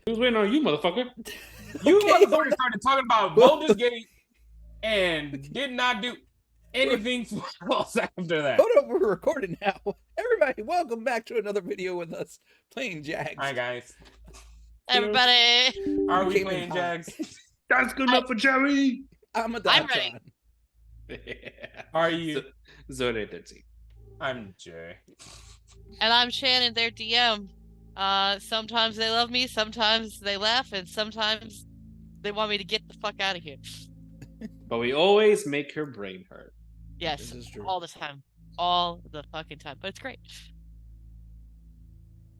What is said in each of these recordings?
Who's waiting on you, motherfucker? You Okay, motherfuckers started talking about Baldur's Gate and did not do anything for us after that. hold on, we're recording now. Everybody, welcome back to another video with us playing Jags. Alright, guys. Everybody, Are We we came in playing hot. Jags? That's good enough for Jerry. I'm ready. Ahdontron. Are you? Zoid813. I'm Jay. and I'm Shannon, their DM. Sometimes they love me, sometimes they laugh, and sometimes they want me to get the fuck out of here. But we always make her brain hurt. Yes, This is true. all the time. All the fucking time. But it's great.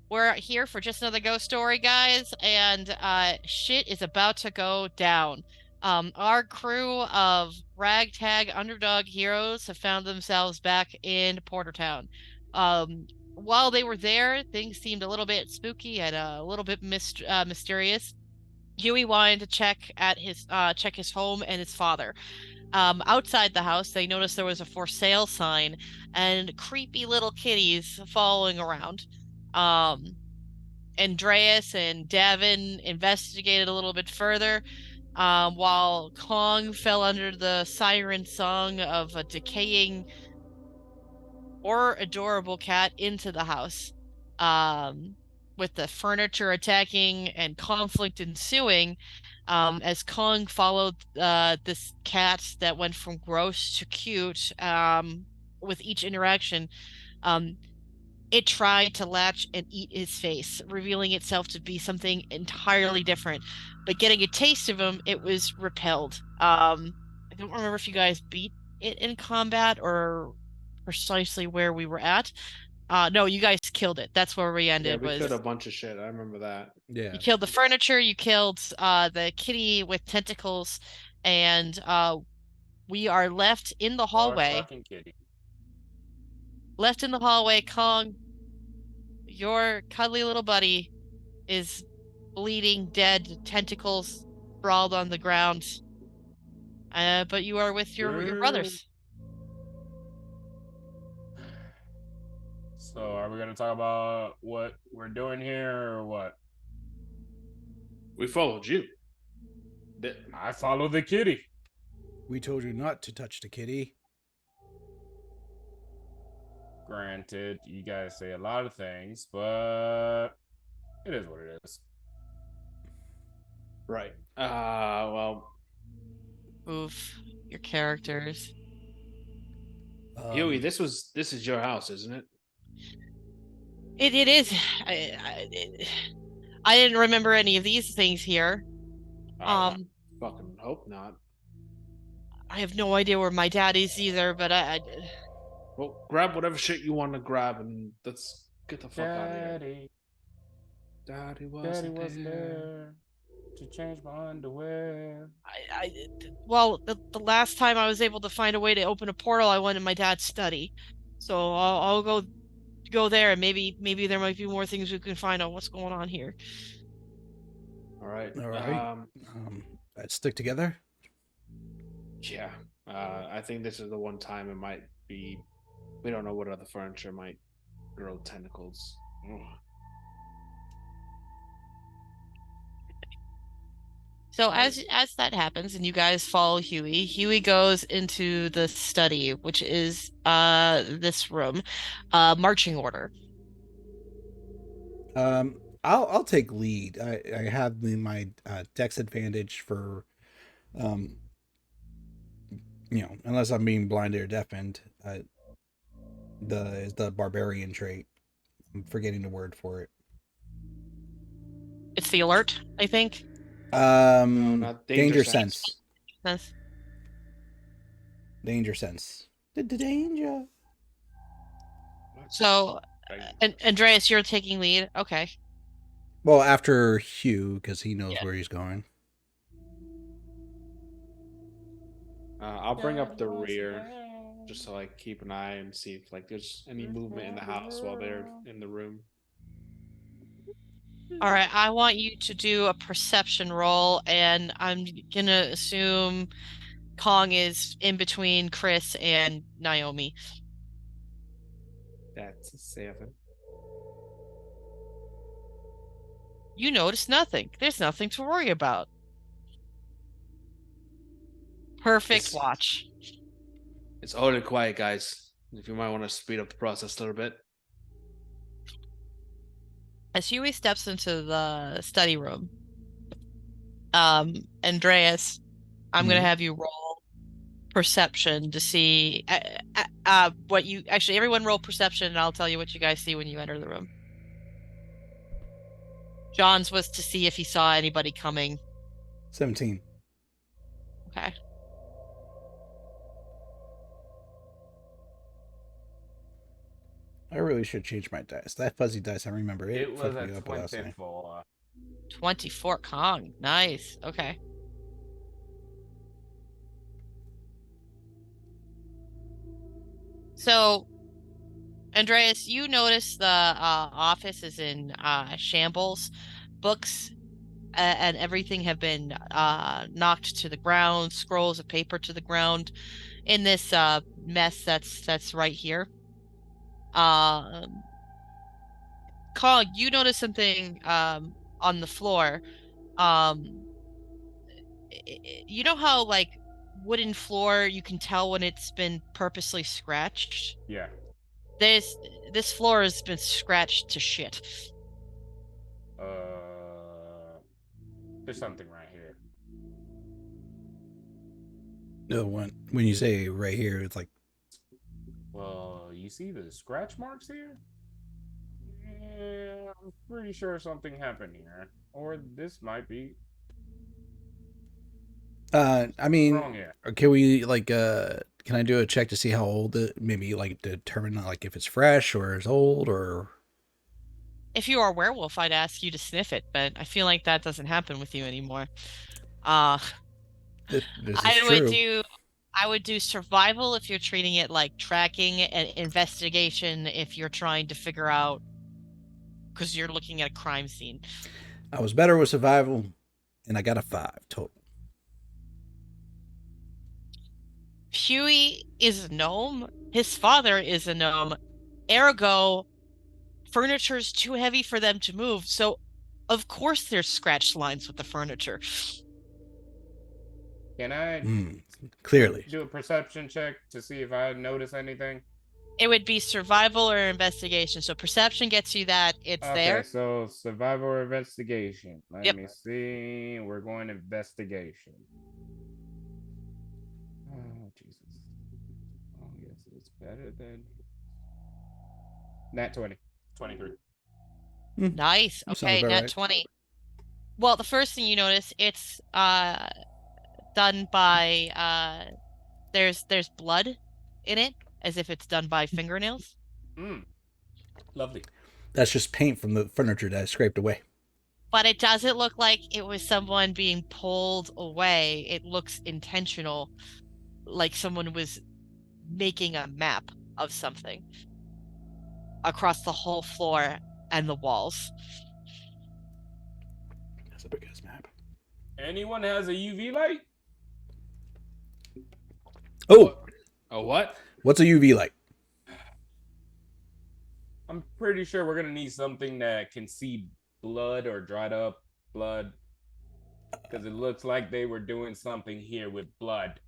We're here for just another ghost story, guys, and shit is about to go down. Our crew of ragtag underdog heroes have found themselves back in Portertown. While they were there, things seemed a little bit spooky and a little bit mysterious. Huey wanted to check his home and his father. Outside the house, they noticed there was a for sale sign and creepy little kitties following around. Andreas and Davin investigated a little bit further, while Kong fell under the siren song of a decaying or adorable cat into the house. With the furniture attacking and conflict ensuing, as Kong followed this cat that went from gross to cute, with each interaction, it tried to latch and eat his face, revealing itself to be something entirely different. But getting a taste of him, it was repelled. I don't remember if you guys beat it in combat or precisely where we were at. No, you guys killed it. That's where we ended. Yeah, we was killed a bunch of shit. I remember that. Yeah. You killed the furniture, you killed the kitty with tentacles, and we are left in the hallway. Fucking kitty. Left in the hallway, Kong, your cuddly little buddy is bleeding, dead, tentacles sprawled on the ground. But you are with your brothers. So, are we gonna talk about what we're doing here or what? We followed you. I follow the kitty. We told you not to touch the kitty. Granted, you guys say a lot of things, but it is what it is. Right. Well, Oof, your characters. Huey, this is your house, isn't it? It is. I didn't remember any of these things here. I fucking hope not. I have no idea where my dad is either, but Well, grab whatever shit you want to grab and let's get the fuck out of here. Daddy wasn't there to change my underwear. well, the last time I was able to find a way to open a portal, I went in my dad's study. So I'll go there, and maybe there might be more things we can find on what's going on here. All right. Let's stick together. Yeah. I think this is the one time it might be. We don't know what other furniture might grow tentacles. Ugh. So as that happens, and you guys follow Huey, Huey goes into the study, which is this room, marching order. I'll take lead. I have my dex advantage for, unless I'm being blinded or deafened. The barbarian trait. I'm forgetting the word for it. It's the alert, I think. No, not danger sense. Danger sense. The danger. So, Andreas, you're taking lead. Okay. Well, after Hugh, because he knows where he's going. I'll bring up the rear, just to keep an eye and see if there's any movement in the house while they're in the room. All right, I want you to do a perception roll, and I'm gonna assume Kong is in between Chris and Naomi. That's a 7. You notice nothing. There's nothing to worry about. Perfect It's, watch. it's oddly quiet, guys. If you might want to speed up the process a little bit. As Huey steps into the study room, Andreas, I'm gonna have you roll perception to see what you actually. Everyone roll perception, and I'll tell you what you guys see when you enter the room. John's was to see if he saw anybody coming. 17. Okay. I really should change my dice. That fuzzy dice, I remember It was fucked a me up last night. 24. 24 Kong. Nice. Okay. So, Andreas, you notice the office is in shambles. Books and everything have been knocked to the ground, scrolls of paper to the ground in this mess that's right here. Cog, you notice something on the floor. You know how like wooden floor you can tell when it's been purposely scratched? Yeah. This floor has been scratched to shit. There's something right here. No, when you say right here, it's like, Well, you see the scratch marks here? Yeah, I'm pretty sure something happened here. Or this might be I mean, wrong here. can we like, can I do a check to see how old it? Maybe like determine like if it's fresh or it's old or. If you are a werewolf, I'd ask you to sniff it, but I feel like that doesn't happen with you anymore. This is I would do survival if you're treating it like tracking, and investigation if you're trying to figure out because you're looking at a crime scene. I was better with survival, and I got a 5 total. Huey is a gnome. His father is a gnome. Ergo, furniture's too heavy for them to move. So, of course, there's scratch lines with the furniture. Can I Clearly do a perception check to see if I notice anything? It would be survival or investigation. So perception gets you that it's there. Okay, so survival or investigation. Let Yep. me see. We're going investigation. Oh, Jesus. Oh, yes, it's better than... Nat 20. 23. Nice. That sounds Okay, about nat right. 20. Well, the first thing you notice, it's done by there's blood in it, as if it's done by fingernails. Lovely. that's just paint from the furniture that I scraped away. But it doesn't look like it was someone being pulled away. It looks intentional, like someone was making a map of something across the whole floor and the walls. That's a big ass map. Anyone has a UV light? Oh, Oh, what? what's a UV light? I'm pretty sure we're gonna need something that can see blood or dried up blood, because it looks like they were doing something here with blood.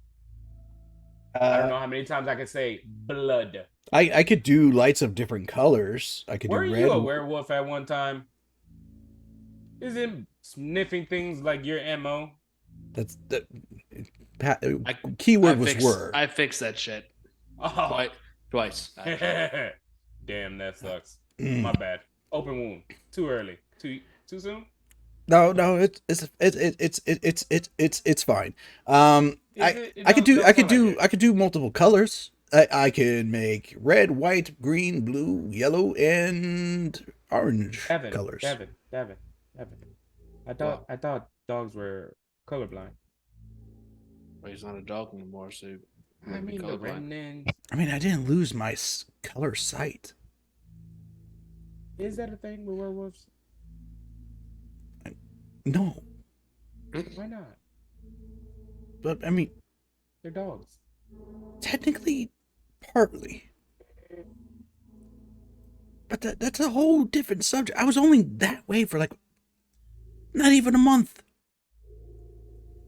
I don't know how many times I can say blood. I could do lights of different colors. I could Were do red. you a werewolf at one time? Isn't sniffing things like your MO? That's the keyword was word. I fixed that shit. Oh. Twice. Damn, that sucks. My bad. Open wound. Too early. Too soon? No, it's fine. I could do multiple colors. I could make red, white, green, blue, yellow, and orange colors. Devin. I thought dogs were colorblind. Well, he's not a dog anymore, so I mean the remnants. I mean, I didn't lose my color sight. Is that a thing with werewolves? No, Why not? but I mean, They're dogs. technically, partly. But that's a whole different subject. I was only that way for like Not even a month.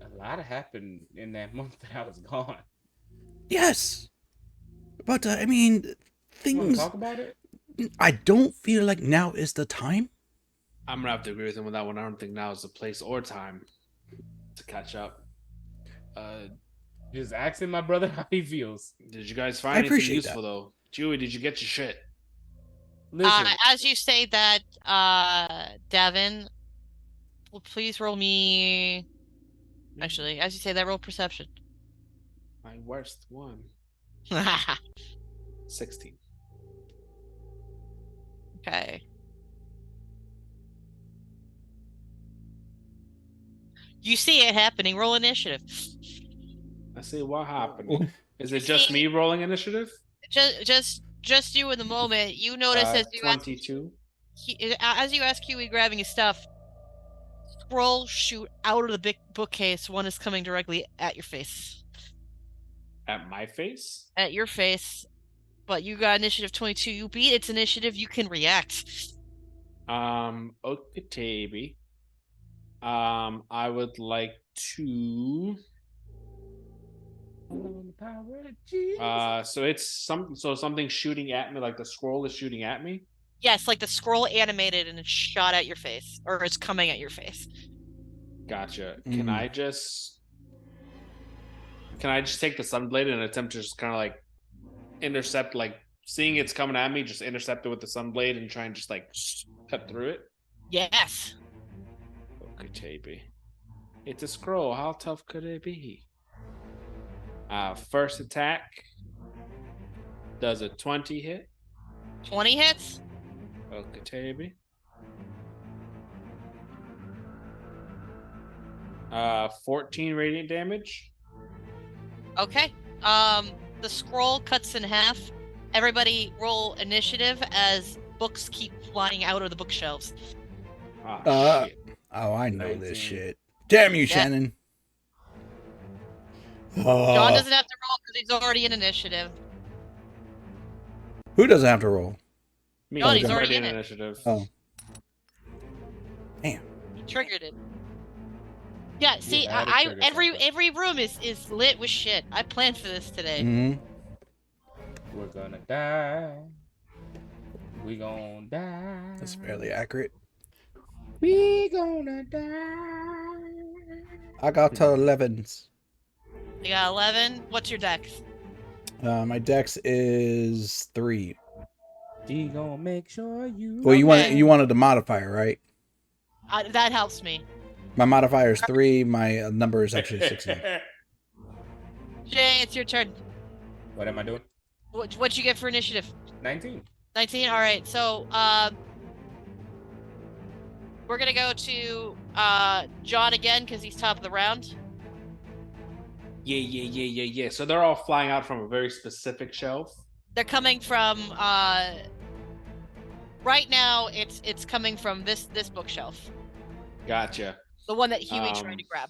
A lot happened in that month that I was gone. Yes. But, I mean, You want to things... talk about it? I don't feel like now is the time. I'm gonna have to agree with him with that one. I don't think now is the place or time to catch up. Just asking my brother how he feels. Did you guys I find anything appreciate useful though? Huey, did you get your shit? Listen, As you say that, Davin, please roll me. Actually, as you say that, roll perception. My worst one. 16. Okay. You see it happening. Roll initiative. I see what happened. Is it You just see- me rolling initiative? Just you in the moment. You notice as you ask, 22. as you ask Huey grabbing his stuff, scrolls shoot out of the big bookcase. One is coming directly at your face. At my face? At your face. But you got initiative 22. You beat its initiative. You can react. Okay, I would like to. So it's something shooting at me, like the scroll is shooting at me. Yes, like the scroll animated and it's shot at your face, or it's coming at your face. Gotcha. Can I just take the sunblade and attempt to just kind of like intercept, like seeing it's coming at me, just intercept it with the sunblade and try and just like cut through it? Yes. Okay, it's a scroll. How tough could it be? First attack does a 20 hit. 20 hits. Okay, 14 radiant damage. Okay. The scroll cuts in half. Everybody roll initiative as books keep flying out of the bookshelves. Shit. Oh, I know 19. this shit. Damn you, Yeah. Shannon. John Oh, doesn't have to roll because he's already in initiative. who doesn't have to roll? Me, John, he's already in it. initiative. Oh. Damn. He triggered it. Yeah, see, had to I trigger every something. room is lit with shit. I planned for this today. Mm-hmm. We're gonna die. We gonna die. That's fairly accurate. We gonna die. I got to 11s. You got 11. What's your dex? My dex is 3. She gonna make sure you. Well, Okay. you wanted the modifier, right? That helps me. My modifier is 3. My number is actually 16. Jay, it's your turn. What am I doing? What'd you get for initiative? 19. 19. All right. So, we're gonna go to John again because he's top of the round. Yeah. So they're all flying out from a very specific shelf. They're coming from right now. It's coming from this bookshelf, Gotcha. the one that Huey tried to grab.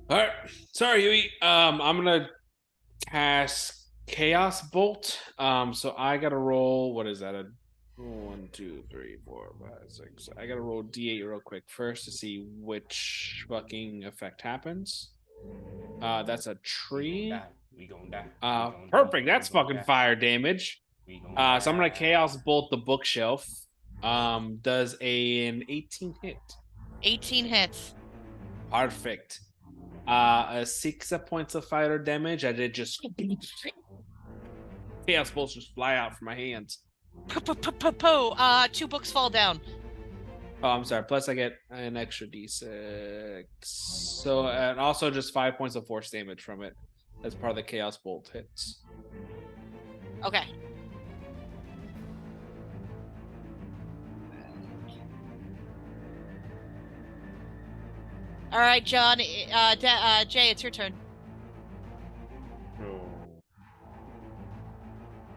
All right. Sorry, Huey. I'm gonna cast Chaos Bolt. So I gotta roll. What is that? A 1, 2, 3, 4, 5, 6. I gotta roll D8 real quick first to see which fucking effect happens. That's a tree. We gonna die. Perfect. That's fucking fire damage. So I'm gonna Chaos Bolt the bookshelf. Does an 18 hit? 18 hits. Perfect. 6 points of fire damage. I did just Chaos Bolts just fly out from my hands. 2 books fall down. Oh, I'm sorry. Plus, I get an extra d6. So, and also just 5 points of force damage from it as part of the Chaos Bolt hits. Okay. All right, John. Jay, it's your turn.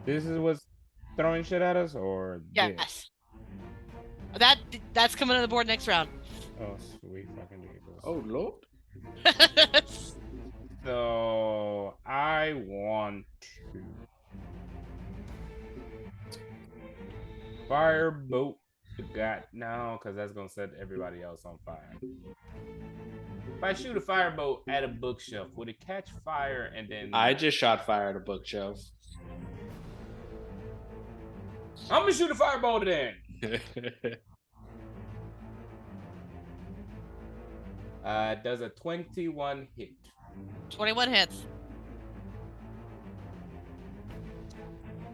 This is what's throwing shit at us, or Yes. That's coming on the board next round. Oh, sweet fucking Jesus. Oh, Lord. So I want to firebolt No, because that's gonna set everybody else on fire. If I shoot a firebolt at a bookshelf, would it catch fire and then? I just shot fire at a bookshelf. I'm gonna shoot a firebolt then. Does a 21 hit? 21 hits.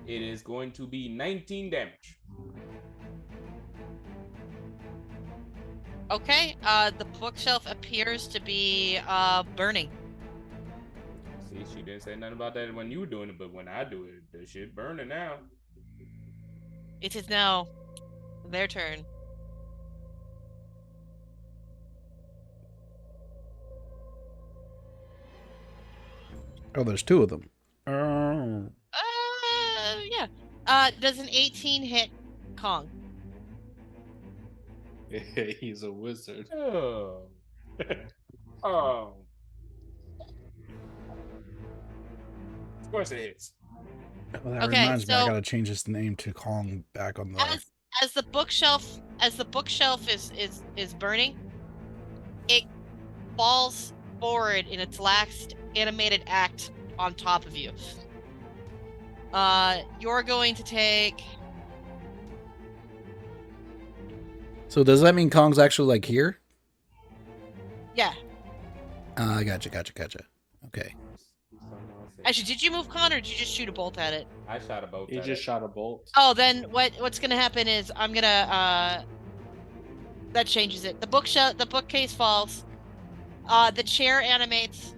It is going to be 19 damage. Okay, the bookshelf appears to be burning. See, she didn't say nothing about that when you were doing it, but when I do it, the shit burning now. It is now their turn. Oh, there's two of them. Yeah. Does an 18 hit Kong? He's a wizard. Oh. Oh. Of course it hits. Well, that Okay, reminds me, I so- gotta change his name to Kong back on the. As the bookshelf is burning, it falls forward in its last animated act on top of you. You're going to take. So does that mean Kong's actually like here? Yeah. Gotcha. Okay. Actually, did you move Con or did you just shoot a bolt at it? I shot a bolt. He just shot a bolt. Oh, then what's gonna happen is I'm gonna that changes it. The bookcase falls. The chair animates,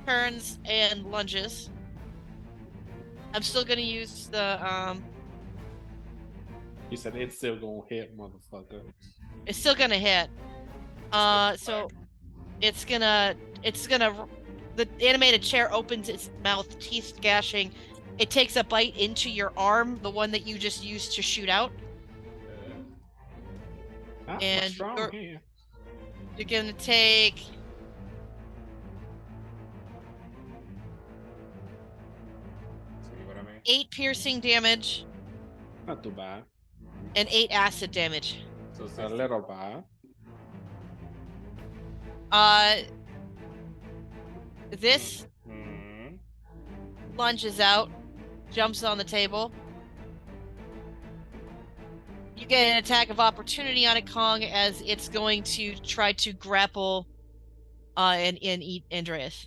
turns, and lunges. I'm still gonna use the He said it's still gonna hit, motherfucker. It's still gonna hit. So it's gonna the animated chair opens its mouth, teeth gashing. It takes a bite into your arm, the one that you just used to shoot out. And you're gonna take See what I mean? 8 piercing damage Not too bad. and 8 acid damage. So A little bad. This lunges out, jumps on the table. You get an attack of opportunity on it, Kong, as it's going to try to grapple and eat Andreas.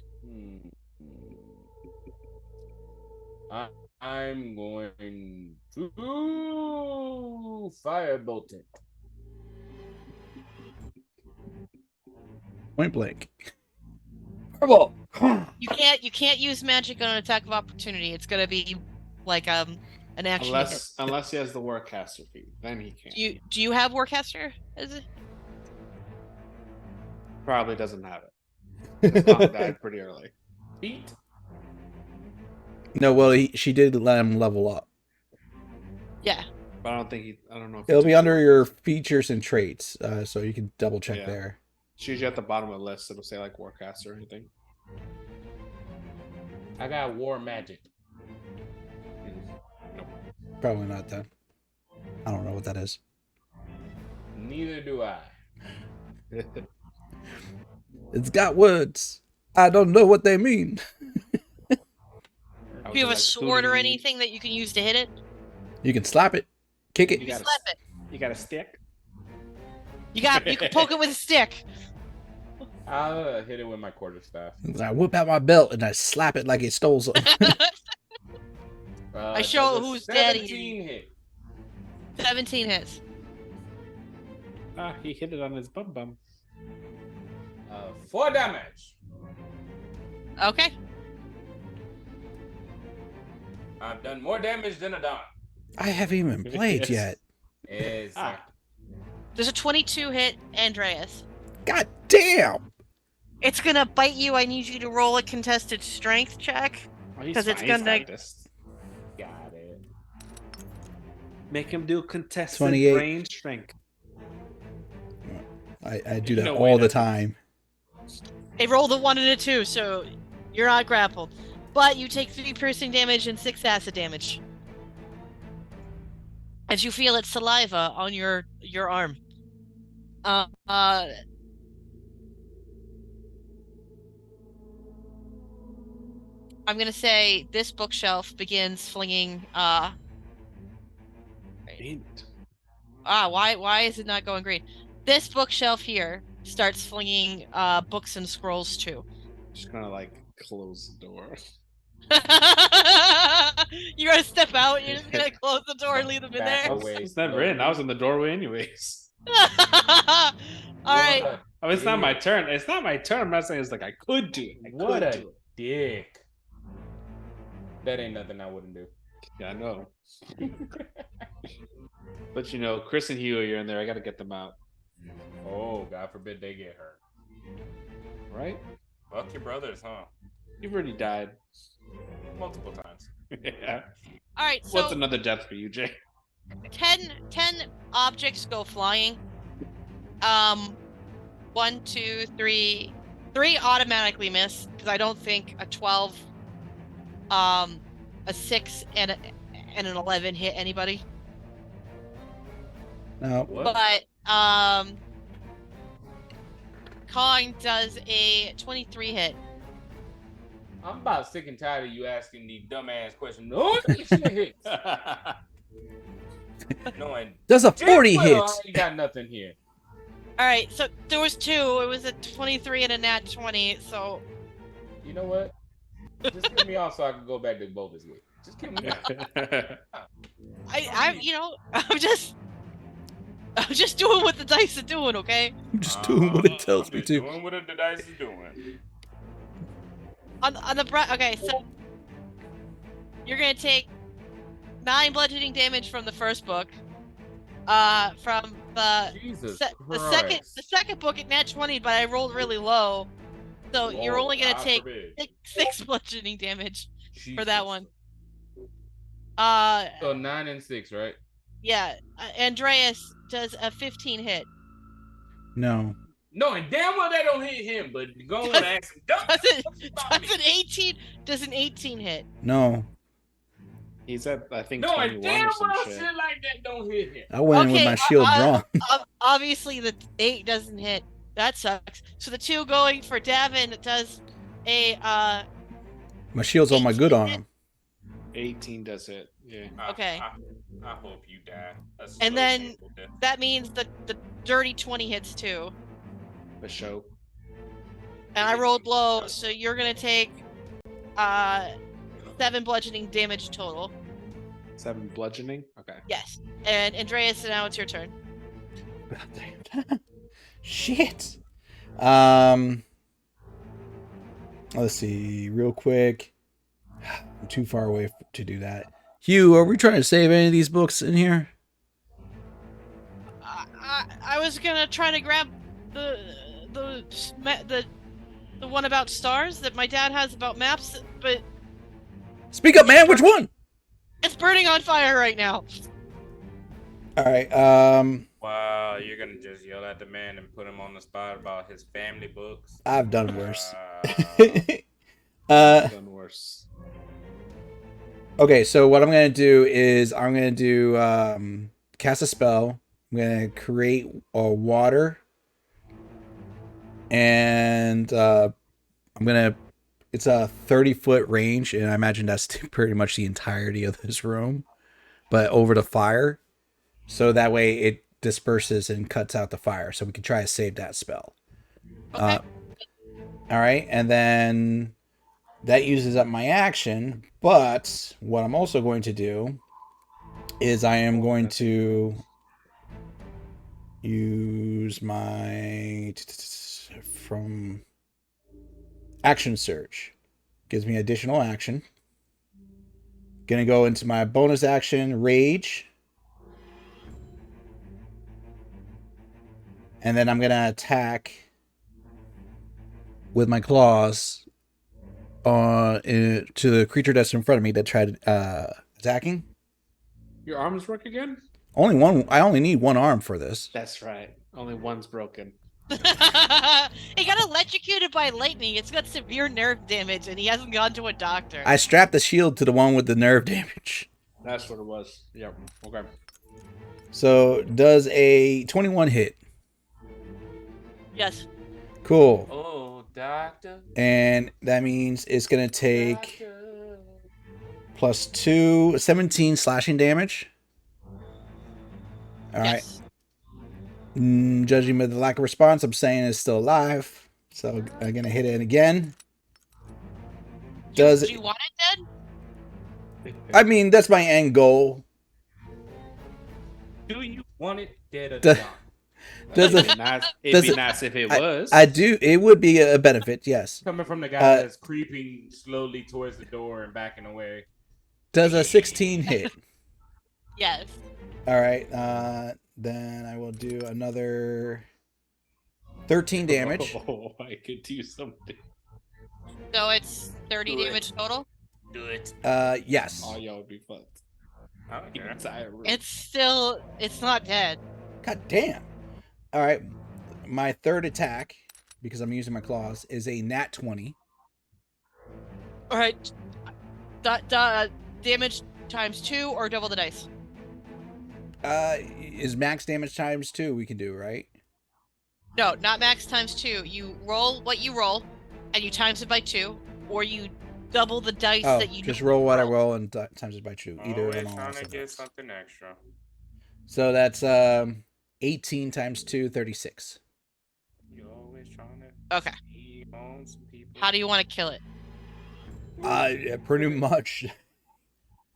I'm going to firebolt it. Point blank. Fireball. You can't use magic on an attack of opportunity. It's gonna be like an action. Unless he has the Warcaster feat, then he can. Do you have Warcaster? Is it? Probably doesn't have it. Kong died pretty early. Feet? No, well, she did let him level up. Yeah. But I don't think I don't know. If It'll be under your features and traits, so you can double check Yeah. there. It's usually at the bottom of the list. It'll say like Warcaster or anything. I got war magic. Probably not then. I don't know what that is. Neither do I. It's got words. I don't know what they mean. Do you have a sword or anything that you can use to hit it? You can slap it, kick it. You You got slap it. You got a stick. You can poke it with a stick. I'll hit it with my quarterstaff. I whip out my belt and I slap it like it stole something. I show does a who's daddy. 17 hit. 17 hits. He hit it on his bum. 4 damage. Okay. I've done more damage than Adon. I haven't even played yet. Exactly. There's a 22 hit Andreas. God damn! It's gonna bite you. I need you to roll a contested strength check. Because it's gonna- Got it. Make him do contested 28. range strength. I do that No all way the that's- time. It rolled a 1 and a 2, so you're not grappled. But you take 3 piercing damage and 6 acid damage. as you feel its saliva on your arm. I'm gonna say this bookshelf begins flinging. Why is it not going green? This bookshelf here starts flinging books and scrolls too. Just kind of like close the door. You're gonna step out. You're just gonna close the door and leave them in Back there. away. It's never in. I was in the doorway anyways. All right. I mean, it's not my turn. It's not my turn. I'm not saying it's like I could do it. What a dick. That ain't nothing I wouldn't do. Yeah, I know. But you know, Chris and Huey are in there. I got to get them out. Oh, God forbid they get hurt. Right? Fuck your brothers, huh? You've already died. Multiple times. Yeah. All right. So What's another death for you, Jay? 10 objects go flying. 1, 2, 3. 3 automatically miss because I don't think a 12, a 6, and an 11 hit anybody. No. What? But Kong does a 23 hit. I'm about sick and tired of you asking these dumbass questions. No, that shit hits. No, and Does a 40 I hit? ain't got nothing here. All right, so there was 2. It was a 23 and a nat 20. So You know what? Just kill me off so I can go back to Bovis with. Just kill me off. I'm just doing what the dice are doing, okay? I'm just doing what it tells me to. Doing what the dice is doing. On the okay, so you're gonna take 9 bludgeoning damage from the first book. From Jesus the second book at nat 20, but I rolled really low, so you're only gonna take 6 bludgeoning damage for that one. So 9 and 6, right? Yeah. Andreas does a 15 hit. No. No, and damn well that don't hit him, but go on and ask him. Does an 18 hit? No. He's at, I think, No, 21 and damn or some well shit. shit like that don't hit him. I went in with my shield drawn. Obviously, the 8 doesn't hit. That sucks. So the 2 going for Davin does a My shield's on my good arm. 18 does it. Yeah. Okay. I hope you die. And then that means the dirty 20 hits too. The show. And I rolled low, so you're gonna take 7 bludgeoning damage total. 7 bludgeoning? Okay. Yes. And Andreas, now it's your turn. Shit. Let's see, real quick. I'm too far away to do that. Hugh, are we trying to save any of these books in here? I was gonna try to grab the one about stars that my dad has about maps, but Speak up, man. Which one? it's burning on fire right now. All right. Wow, you're gonna just yell at the man and put him on the spot about his family books? I've done worse. Done worse. Okay, so what I'm gonna do is I'm gonna do cast a spell. I'm gonna create a water, and it's a 30-foot range, and I imagine that's pretty much the entirety of this room, but over the fire, so that way it disperses and cuts out the fire, so we can try to save that spell. Okay. All right, and then that uses up my action, but what I'm also going to do is I am going to use my from action surge. Gives me additional action. Gonna go into my bonus action, rage. And then I'm gonna attack with my claws to the creature that's in front of me that tried attacking. Your arms work again? Only one. I only need one arm for this. That's right. Only one's broken. He got electrocuted by lightning. It's got severe nerve damage, and he hasn't gone to a doctor. I strapped the shield to the one with the nerve damage. That's what it was. Yep. Okay. So does a 21 hit? Yes. Cool. Oh, doctor. And that means it's going to take Doctor. +2, 17 slashing damage. All right. Yes. Judging by the lack of response, I'm saying it's still alive. So I'm going to hit it again. Do you want it dead? I mean, that's my end goal. Do you want it dead or Does- not? Does It'd it? be nice if it was. I do. It would be a benefit, yes. Coming from the guy that's creeping slowly towards the door and backing away. Does a 16 hit? Yes. All right. Then I will do another 13 damage. Oh, I could do something. So it's 30 Do it. damage total. Do it. Yes. Oh, y'all would be fucked. Okay. Entire room. It's not dead. God damn. All right. My third attack, because I'm using my claws, is a nat 20. All right. Damage times 2 or double the dice. Is max damage times 2 we can do, right? No, not max times 2. You roll what you roll, and you times it by 2, or you double the dice Oh, that you just normally roll what I roll and times it by 2. Either Always one. trying to get something extra. So that's 18 times 2, 36. You always trying to Okay. eat on some people. How do you want to kill it? Yeah, pretty much.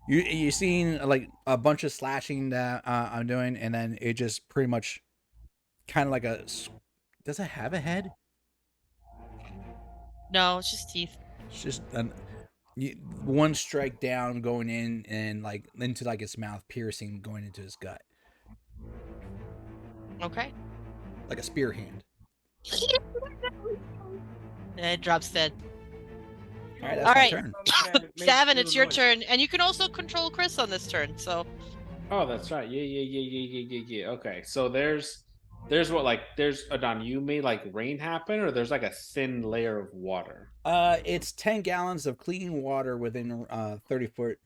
You seen like a bunch of slashing that I'm doing, and then it just pretty much kind of like a. Does it have a head? No, it's just teeth. It's just one strike down, going in and like into like its mouth, piercing, going into his gut, Okay. like a spear hand. And it drops dead. All right, that's All my right. turn. Gavin, it's your turn, and you can also control Chris on this turn. So Oh, that's right. Yeah. Okay, so there's what, like, there's Adon, you made like rain happen, or there's like a thin layer of water. It's 10 gallons of clean water within 30 foot.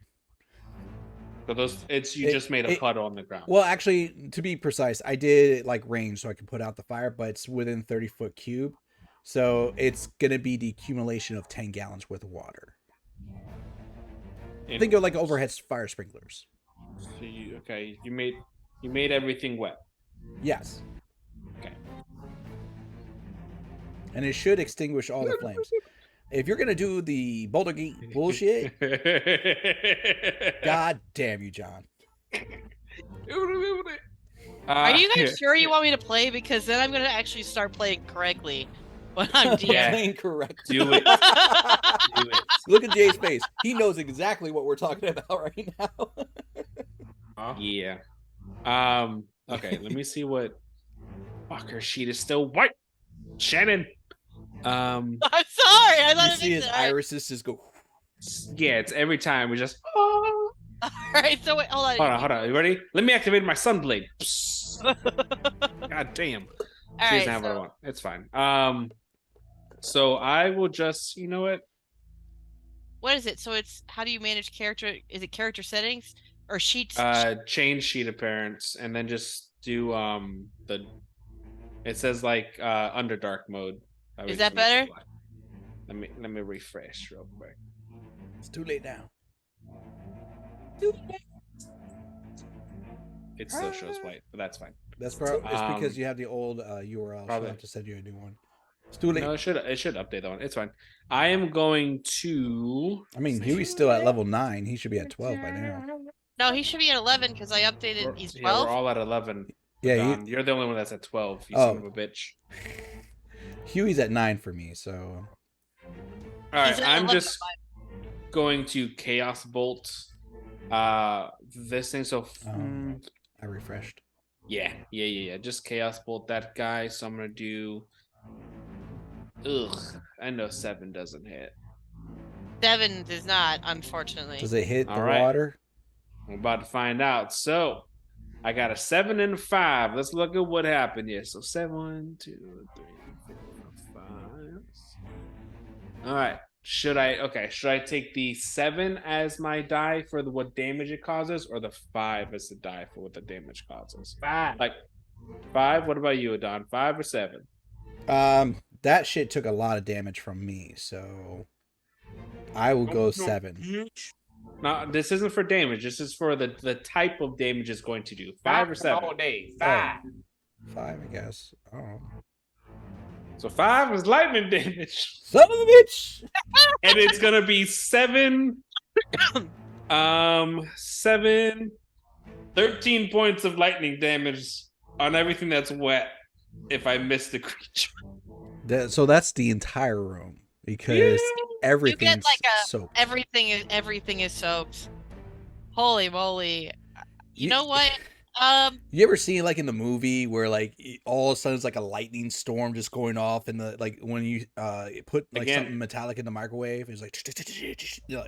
So you just made a puddle on the ground. Well, actually, to be precise, I did like range so I could put out the fire, but it's within 30-foot cube. So it's going to be the accumulation of 10 gallons worth of water. Think of like overhead fire sprinklers. So you made everything wet. Yes. Okay. And it should extinguish all the flames. If you're going to do the Boulder Gate bullshit, God damn you, John. are you guys sure you want me to play? Because then I'm going to actually start playing correctly when I'm DM. Playing correct. Do it. Do it. Look at Jay's face. He knows exactly what we're talking about right now. Yeah. Okay, let me see what. Fuck, her sheet is still white. Shannon. I'm sorry. I You thought see his irises just go. Yeah, it's every time we just. All right, so wait, hold on. Hold on. You ready? Let me activate my sunblade. God damn. All She right, doesn't have what I want. It's fine. So I will just. You know what? what is it? So it's how do you manage character? Is it character settings or sheets? Change sheet appearance, and then just do the. It says like Underdark mode. Is that better? Let me refresh real quick. It's too late now. It still shows white, but that's fine. That's probably it's because you have the old URL. So I'll have to send you a new one. It's too late. No, it should update that one. It's fine. I am going to. I mean, Huey's still at level 9. He should be at 12 by now. No, he should be at 11 because I updated. He's 12. Yeah, we're all at 11. Yeah, You're the only one that's at 12. You Oh. son of a bitch. Huey's at 9 for me. So. All right, He's at I'm 11 just going to Chaos Bolt. This thing. So. I refreshed. Yeah. Just Chaos Bolt that guy. So I'm gonna do. Ugh, I know 7 doesn't hit. 7 does not, unfortunately. Does it hit the All right. water? I'm about to find out. So I got a 7 and a 5. Let's look at what happened here. So 7, 1, 2, 3, 4, 5. All right. Should I take the 7 as my die for what damage it causes, or the 5 as the die for what the damage causes? 5. Like 5. What about you, Adon? 5 or 7? That shit took a lot of damage from me, so I will go 7. No, this isn't for damage. This is for the type of damage it's going to do. 5 or 7? all day. 5. 5, I guess. Oh. So 5 is lightning damage. Son of a bitch! And it's gonna be 7 13 points of lightning damage on everything that's wet if I miss the creature. So that's the entire room because everything's soaked. Everything is soaked. Holy moly! You know what? You ever seen like in the movie where like all of a sudden it's like a lightning storm just going off, and the like when you put like something metallic in the microwave, it's like.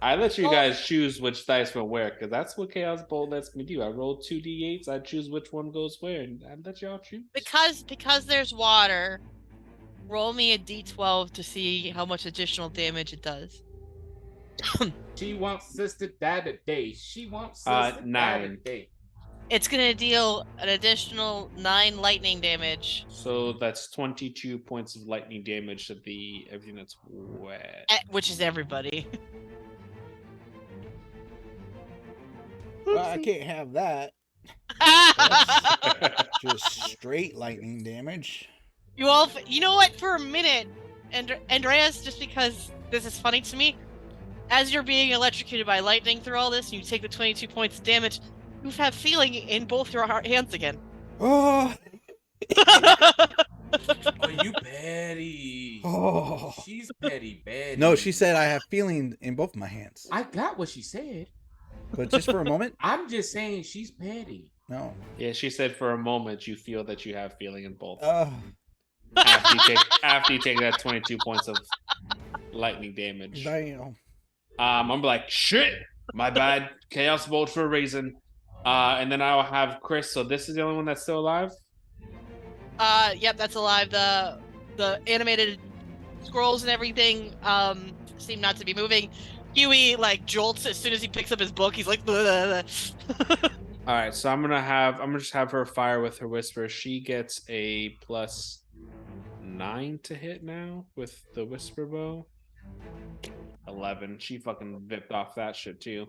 I let you guys choose which dice will where, because that's what Chaos Bolt lets me do. I roll 2d8s. I choose which one goes where, and I let y'all choose. Because there's water. Roll me a d12 to see how much additional damage it does. She wants sister die today. She wants sister 9. die today. It's gonna deal an additional 9 lightning damage. So that's 22 points of lightning damage to everything that's wet. Which is everybody. Well, I can't have that. Just straight lightning damage. You know what? For a minute, Andreas, just because this is funny to me, as you're being electrocuted by lightning through all this, and you take the 22 points of damage, you have feeling in both your hands again. Oh. Oh, you petty. Oh. She's petty. No, she said I have feeling in both my hands. I got what she said. But just for a moment? I'm just saying she's petty. No. Yeah, she said for a moment you feel that you have feeling in both. After you take that 22 points of lightning damage. Damn. I'm like, shit, my bad. Chaos Bolt for a reason. And then I'll have Chris. So this is the only one that's still alive? Yep, that's alive. The animated scrolls and everything seem not to be moving. Huey like jolts as soon as he picks up his book. He's like, blah, blah, blah. All right, so I'm gonna just have her fire with her whisper. She gets a +9 to hit now with the whisper bow. 11. She fucking vipped off that shit too.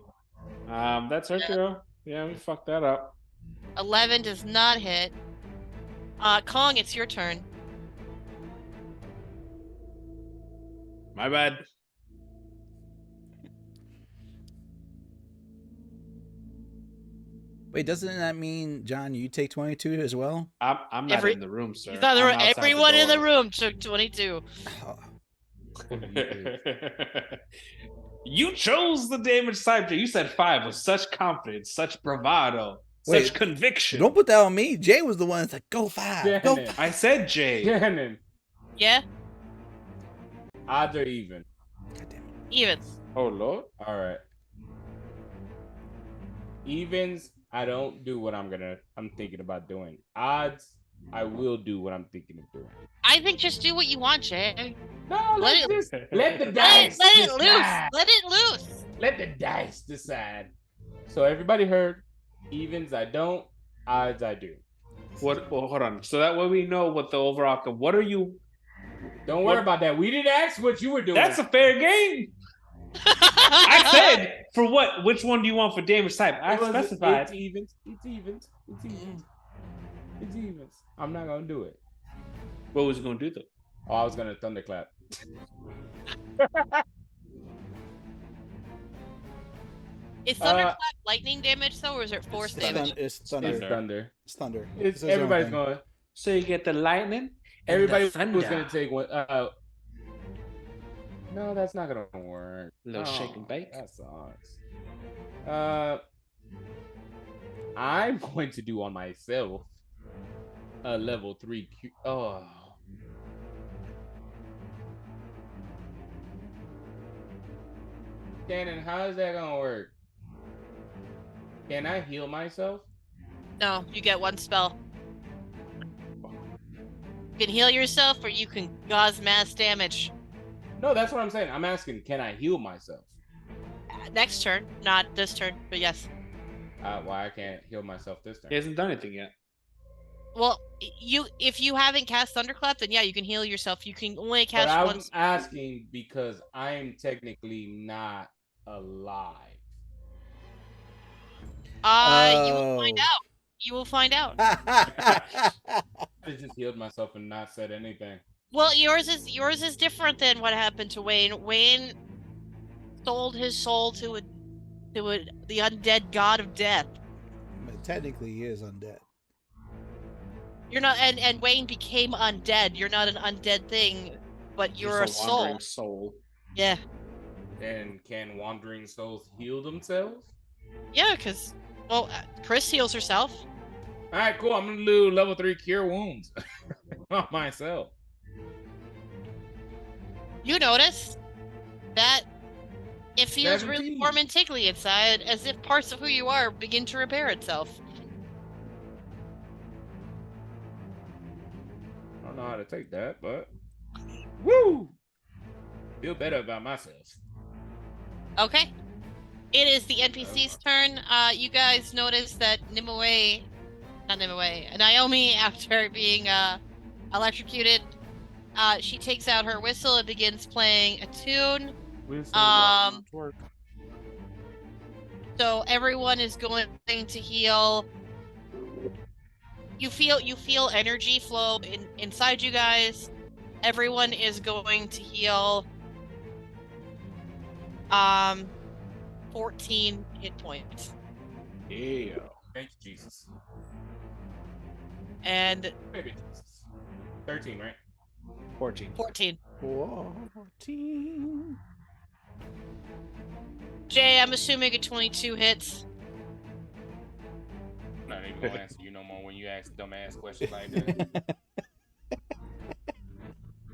That's her girl. Yeah, we fucked that up. 11 does not hit. Kong, it's your turn. My bad. Wait, doesn't that mean, John, you take 22 as well? I'm not in the room, sir. He's not in the room. Everyone in the room took 22. Oh. You chose the damage type. You said 5 with such confidence, such bravado, such conviction. Don't put that on me. Jay was the one that's like, go 5. Shannon. Go 5. I said Jay. Shannon. Yeah? Odds are even. God damn it. Evens. Oh, Lord. All right. Evens, I don't do what I'm thinking about doing. Odds, I will do what I'm thinking of doing. I think just do what you want, Jay. No, let the dice Let it decide. loose. Let it loose. Let the dice decide. So everybody heard. Evens, I don't. Odds, I do. What? Well, hold on. So that way we know what the overall. What are you? Don't worry about that. We didn't ask what you were doing. That's a fair game. I said for what? Which one do you want for damage type? I specified. It's evens. It's evens. It's evens. It's evens. I'm not gonna do it. What was you gonna do though? Oh, I was gonna thunderclap. Is thunderclap lightning damage though, or is it force damage? It's thunder. It's thunder. It's thunder. It's everybody's going. So you get the lightning. Everybody was gonna take one. No, that's not gonna work. A little shake and bake. That sucks. I'm going to do on myself a level 3 Q. Oh. Shannon, how is that gonna work? Can I heal myself? No, you get one spell. You can heal yourself, or you can cause mass damage. No, that's what I'm saying. I'm asking, can I heal myself? Next turn, not this turn, but yes. Why I can't heal myself this He time? hasn't done anything yet. Well, if you haven't cast Thunderclap, then yeah, you can heal yourself. You can only But cast I'm once. asking because I am technically not alive. You will find out. You will find out. I just healed myself and not said anything. Well, yours is different than what happened to Wayne. Wayne sold his soul to the undead god of death. Technically, he is undead. You're not, and Wayne became undead. You're not an undead thing, but you're a soul. Wandering soul. Yeah. And can wandering souls heal themselves? Yeah, because Chris heals herself. All right, cool. I'm gonna do level 3 cure wounds on myself. You notice that it feels really 17. warm and tingly inside, as if parts of who you are begin to repair itself. I don't know how to take that, but woo! Feel better about myself. Okay. It is the NPC's turn. You guys notice that Naomi, after being electrocuted, she takes out her whistle and begins playing a tune. So everyone is going to heal. You feel energy flow inside you guys. Everyone is going to heal 14 hit points. Yeah. Thank you, Jesus. And Maybe Jesus. 13, right? 14. 14. 14. Jay, I'm assuming a 22 hits. I'm not even gonna answer you no more when you ask dumbass questions like that.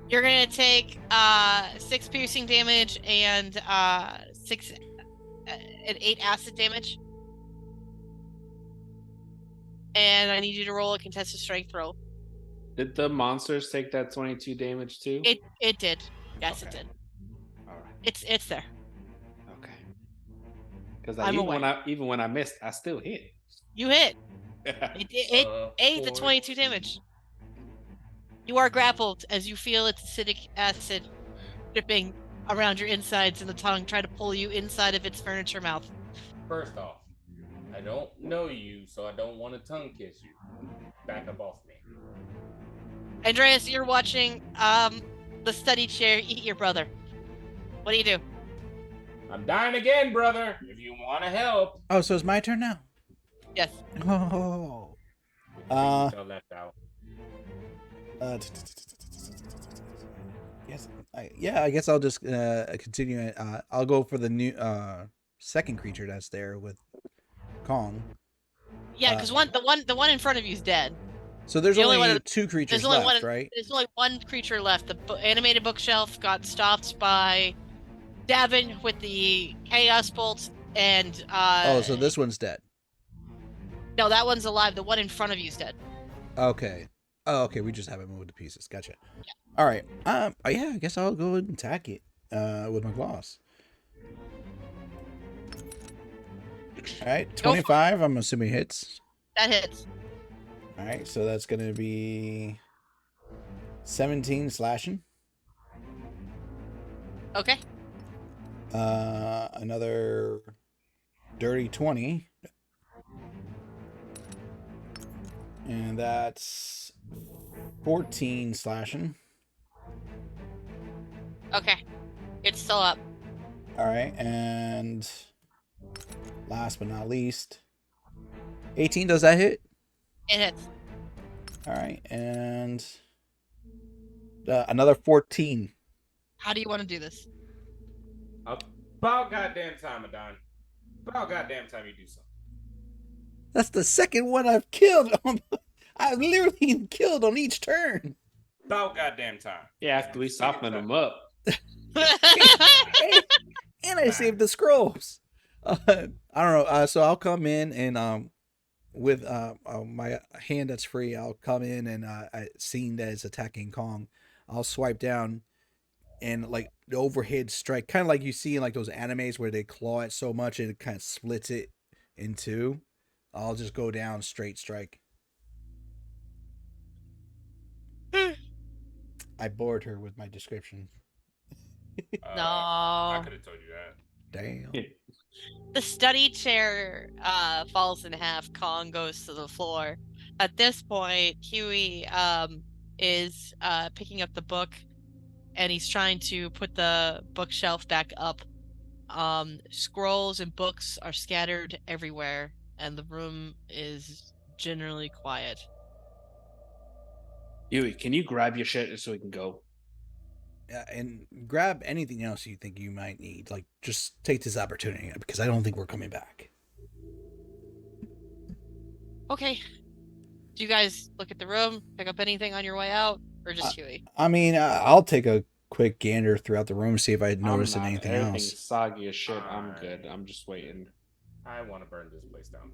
You're gonna take 6 piercing damage and 8 acid damage. And I need you to roll a contested strength roll. Did the monsters take that 22 damage too? It did. Yes, Okay. it did. All right. It's there. Okay. Because even when I missed, I still hit. You hit. It ate the 22 damage. You are grappled as you feel its acidic acid dripping around your insides and the tongue try to pull you inside of its furniture mouth. First off, I don't know you, so I don't want to tongue kiss you. Back up off me. Andreas, you're watching the study chair eat your brother. What do you do? I'm dying again, brother. If you want to help. Oh, so it's my turn now? Yes. Oh. Left out. Yes. I guess I'll just continue. I'll go for the new second creature that's there with Kong. Yeah, because the one in front of you is dead. So there's only 2 creatures left, right? There's only one creature left. The animated bookshelf got stopped by Davin with the Chaos Bolt, and so this one's dead. No, that one's alive. The one in front of you is dead. Okay. Oh, okay. We just haven't moved to pieces. Gotcha. Yeah. All right. Yeah, I guess I'll go ahead and attack it with my claws. All right. 25. I'm assuming hits. That hits. All right. So that's gonna be 17 slashing. Okay. Another dirty 20. And that's 14 slashing. Okay. It's still up. All right. And last but not least, 18. Does that hit? It hits. All right. And another 14. How do you want to do this? About goddamn time, Adon. About goddamn time you do something. That's the second one I've killed. I've literally killed on each turn. About goddamn time. Yeah, after we soften them up. And I saved the scrolls. I don't know. So I'll come in and with my hand that's free, I'll come in and seeing that it's attacking Kong, I'll swipe down, and like the overhead strike, kind of like you see in like those animes where they claw it so much and it kind of splits it in two. I'll just go down straight strike. I bored her with my description. I No. could have told you that. Damn. The study chair falls in half. Kong goes to the floor. At this point, Huey is picking up the book, and he's trying to put the bookshelf back up. Scrolls and books are scattered everywhere, and the room is generally quiet. Huey, can you grab your shit so we can go? And grab anything else you think you might need. Like, just take this opportunity because I don't think we're coming back. Okay. Do you guys look at the room, pick up anything on your way out, or just Huey? I mean, I'll take a quick gander throughout the room, see if I notice I'm not. anything Everything's else. soggy as shit. I'm good. I'm just waiting. I want to burn this place down.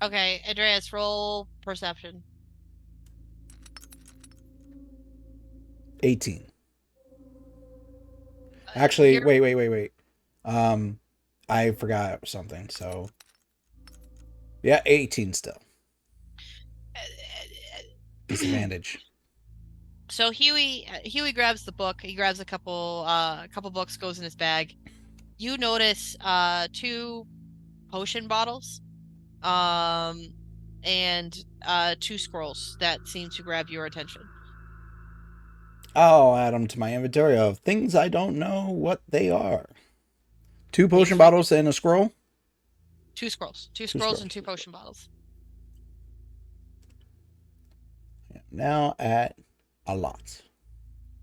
Okay, Andreas, roll perception. 18. Actually, wait. I forgot something. So, yeah, 18 still. Disadvantage. So Huey grabs the book. He grabs a couple books, goes in his bag. You notice 2 potion bottles, and 2 scrolls that seem to grab your attention. I'll add them to my inventory of things I don't know what they are. 2 potion These bottles and a scroll? 2 scrolls. 2 scrolls and 2 potion bottles. Now at a lot.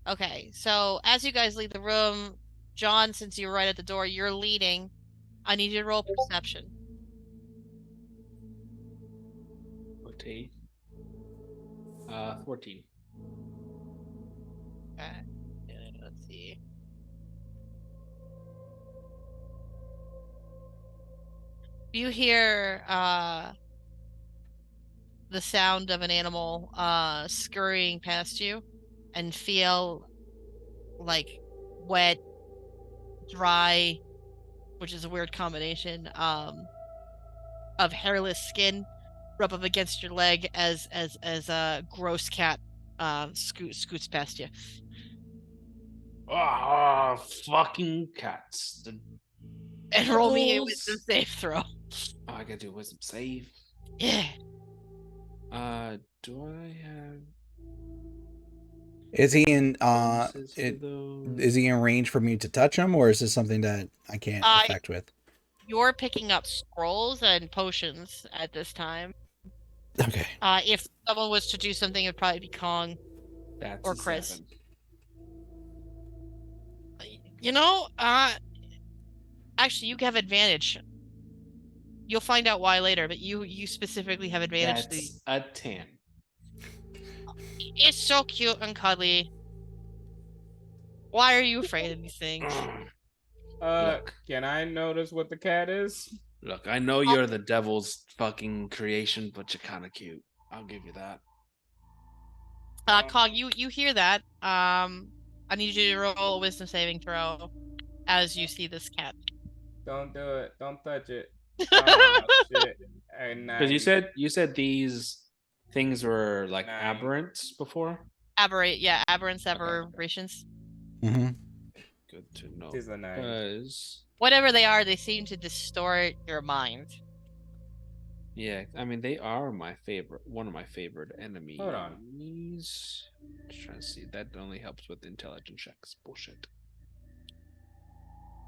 Okay, so as you guys leave the room, John, since you're right at the door, you're leading. I need you to roll perception. Okay. 14. Okay. Let's see. You hear the sound of an animal scurrying past you and feel like wet, dry, which is a weird combination, of hairless skin rub up against your leg as a gross cat scoots past you. Oh, fucking cats. And roll me a Balls. wisdom save throw. Oh, I gotta do a wisdom save. Yeah. Do I have Is he in bonuses for those? is he in range for me to touch him, or is this something that I can't affect with? You're picking up scrolls and potions at this time. Okay. If someone was to do something, it would probably be Kong. That's or a Chris. 7. You know, actually, you have advantage. You'll find out why later, but you specifically have advantage. That's a 10. It's so cute and cuddly. Why are you afraid of these things? Look. Can I notice what the cat is? Look, I know you're the devil's fucking creation, but you're kind of cute. I'll give you that. Kong, you hear that? I need you to roll a wisdom saving throw as you see this cat. Don't do it. Don't touch it. Oh, shit. Because you said these things were like 9. aberrants before. Aberrants, aberrations. Mm-hmm. Good to know. It is a 9. Because whatever they are, they seem to distort your mind. yeah, I mean they are one of my favorite enemies. Hold on. Just trying to see. That only helps with intelligence checks. Bullshit.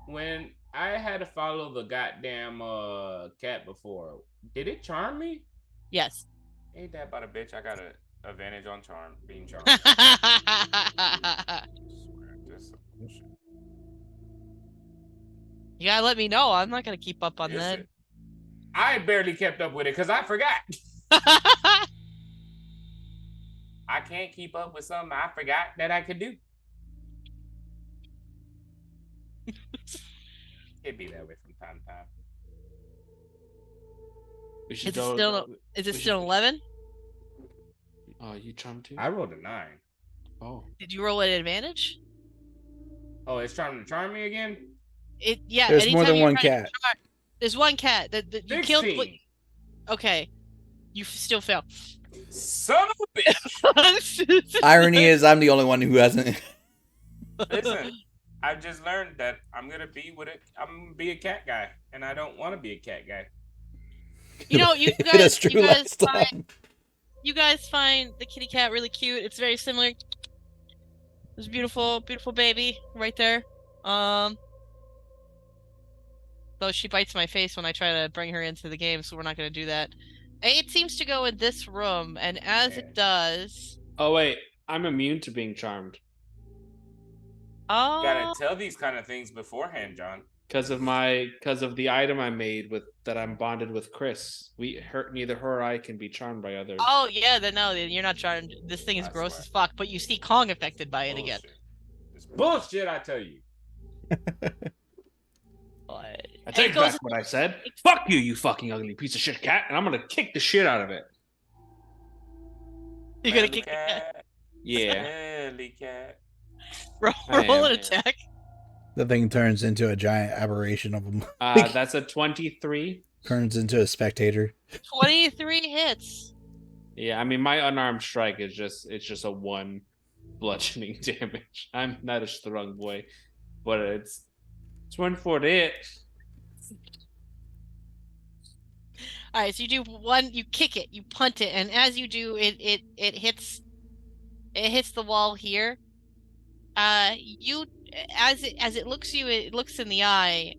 When I had to follow the goddamn cat before, did it charm me? Yes. Ain't that about a bitch? I got an advantage on charm, being charmed. You I swear, this is bullshit. gotta let me know. I'm not gonna keep up on Is that. it? I barely kept up with it because I forgot. I can't keep up with something I forgot that I could do. It'd be that way from time to time. We should Is it still 11? Oh, you charmed too? I rolled a 9. Oh, Did you roll at advantage? Oh, it's trying to charm me again? Yeah. There's more Anytime than you one try to cat. there's one cat that you killed. 16. Okay, you still fail. Son of a bitch. Irony is, I'm the only one who hasn't. Listen, I've just learned that I'm gonna be a cat guy, and I don't want to be a cat guy. You know, you That's guys, true last time. you guys find the kitty cat really cute. It's very similar. This beautiful, beautiful baby right there. Though she bites my face when I try to bring her into the game, so we're not going to do that. It seems to go in this room, and as it does... Oh, wait. I'm immune to being charmed. You gotta tell these kind of things beforehand, John. Because of the item I made that I'm bonded with Chris. Neither her or I can be charmed by others. Oh, yeah, then no, you're not charmed. This thing is gross as fuck, but you see Kong affected by it again. It's bullshit, I tell you. I take back what I said. Fuck you, you fucking ugly piece of shit cat, and I'm gonna kick the shit out of it. You're gonna kick the cat? Yeah. Cat. Roll an attack. The thing turns into a giant aberration of him. That's a 23. Turns into a spectator. 23 hits. Yeah, I mean, my unarmed strike is just a 1 bludgeoning damage. I'm not a strong boy, but it's 24 to hit. All right, so you do one, you kick it, you punt it, and as you do, it hits the wall here. You as it looks you, it looks in the eye.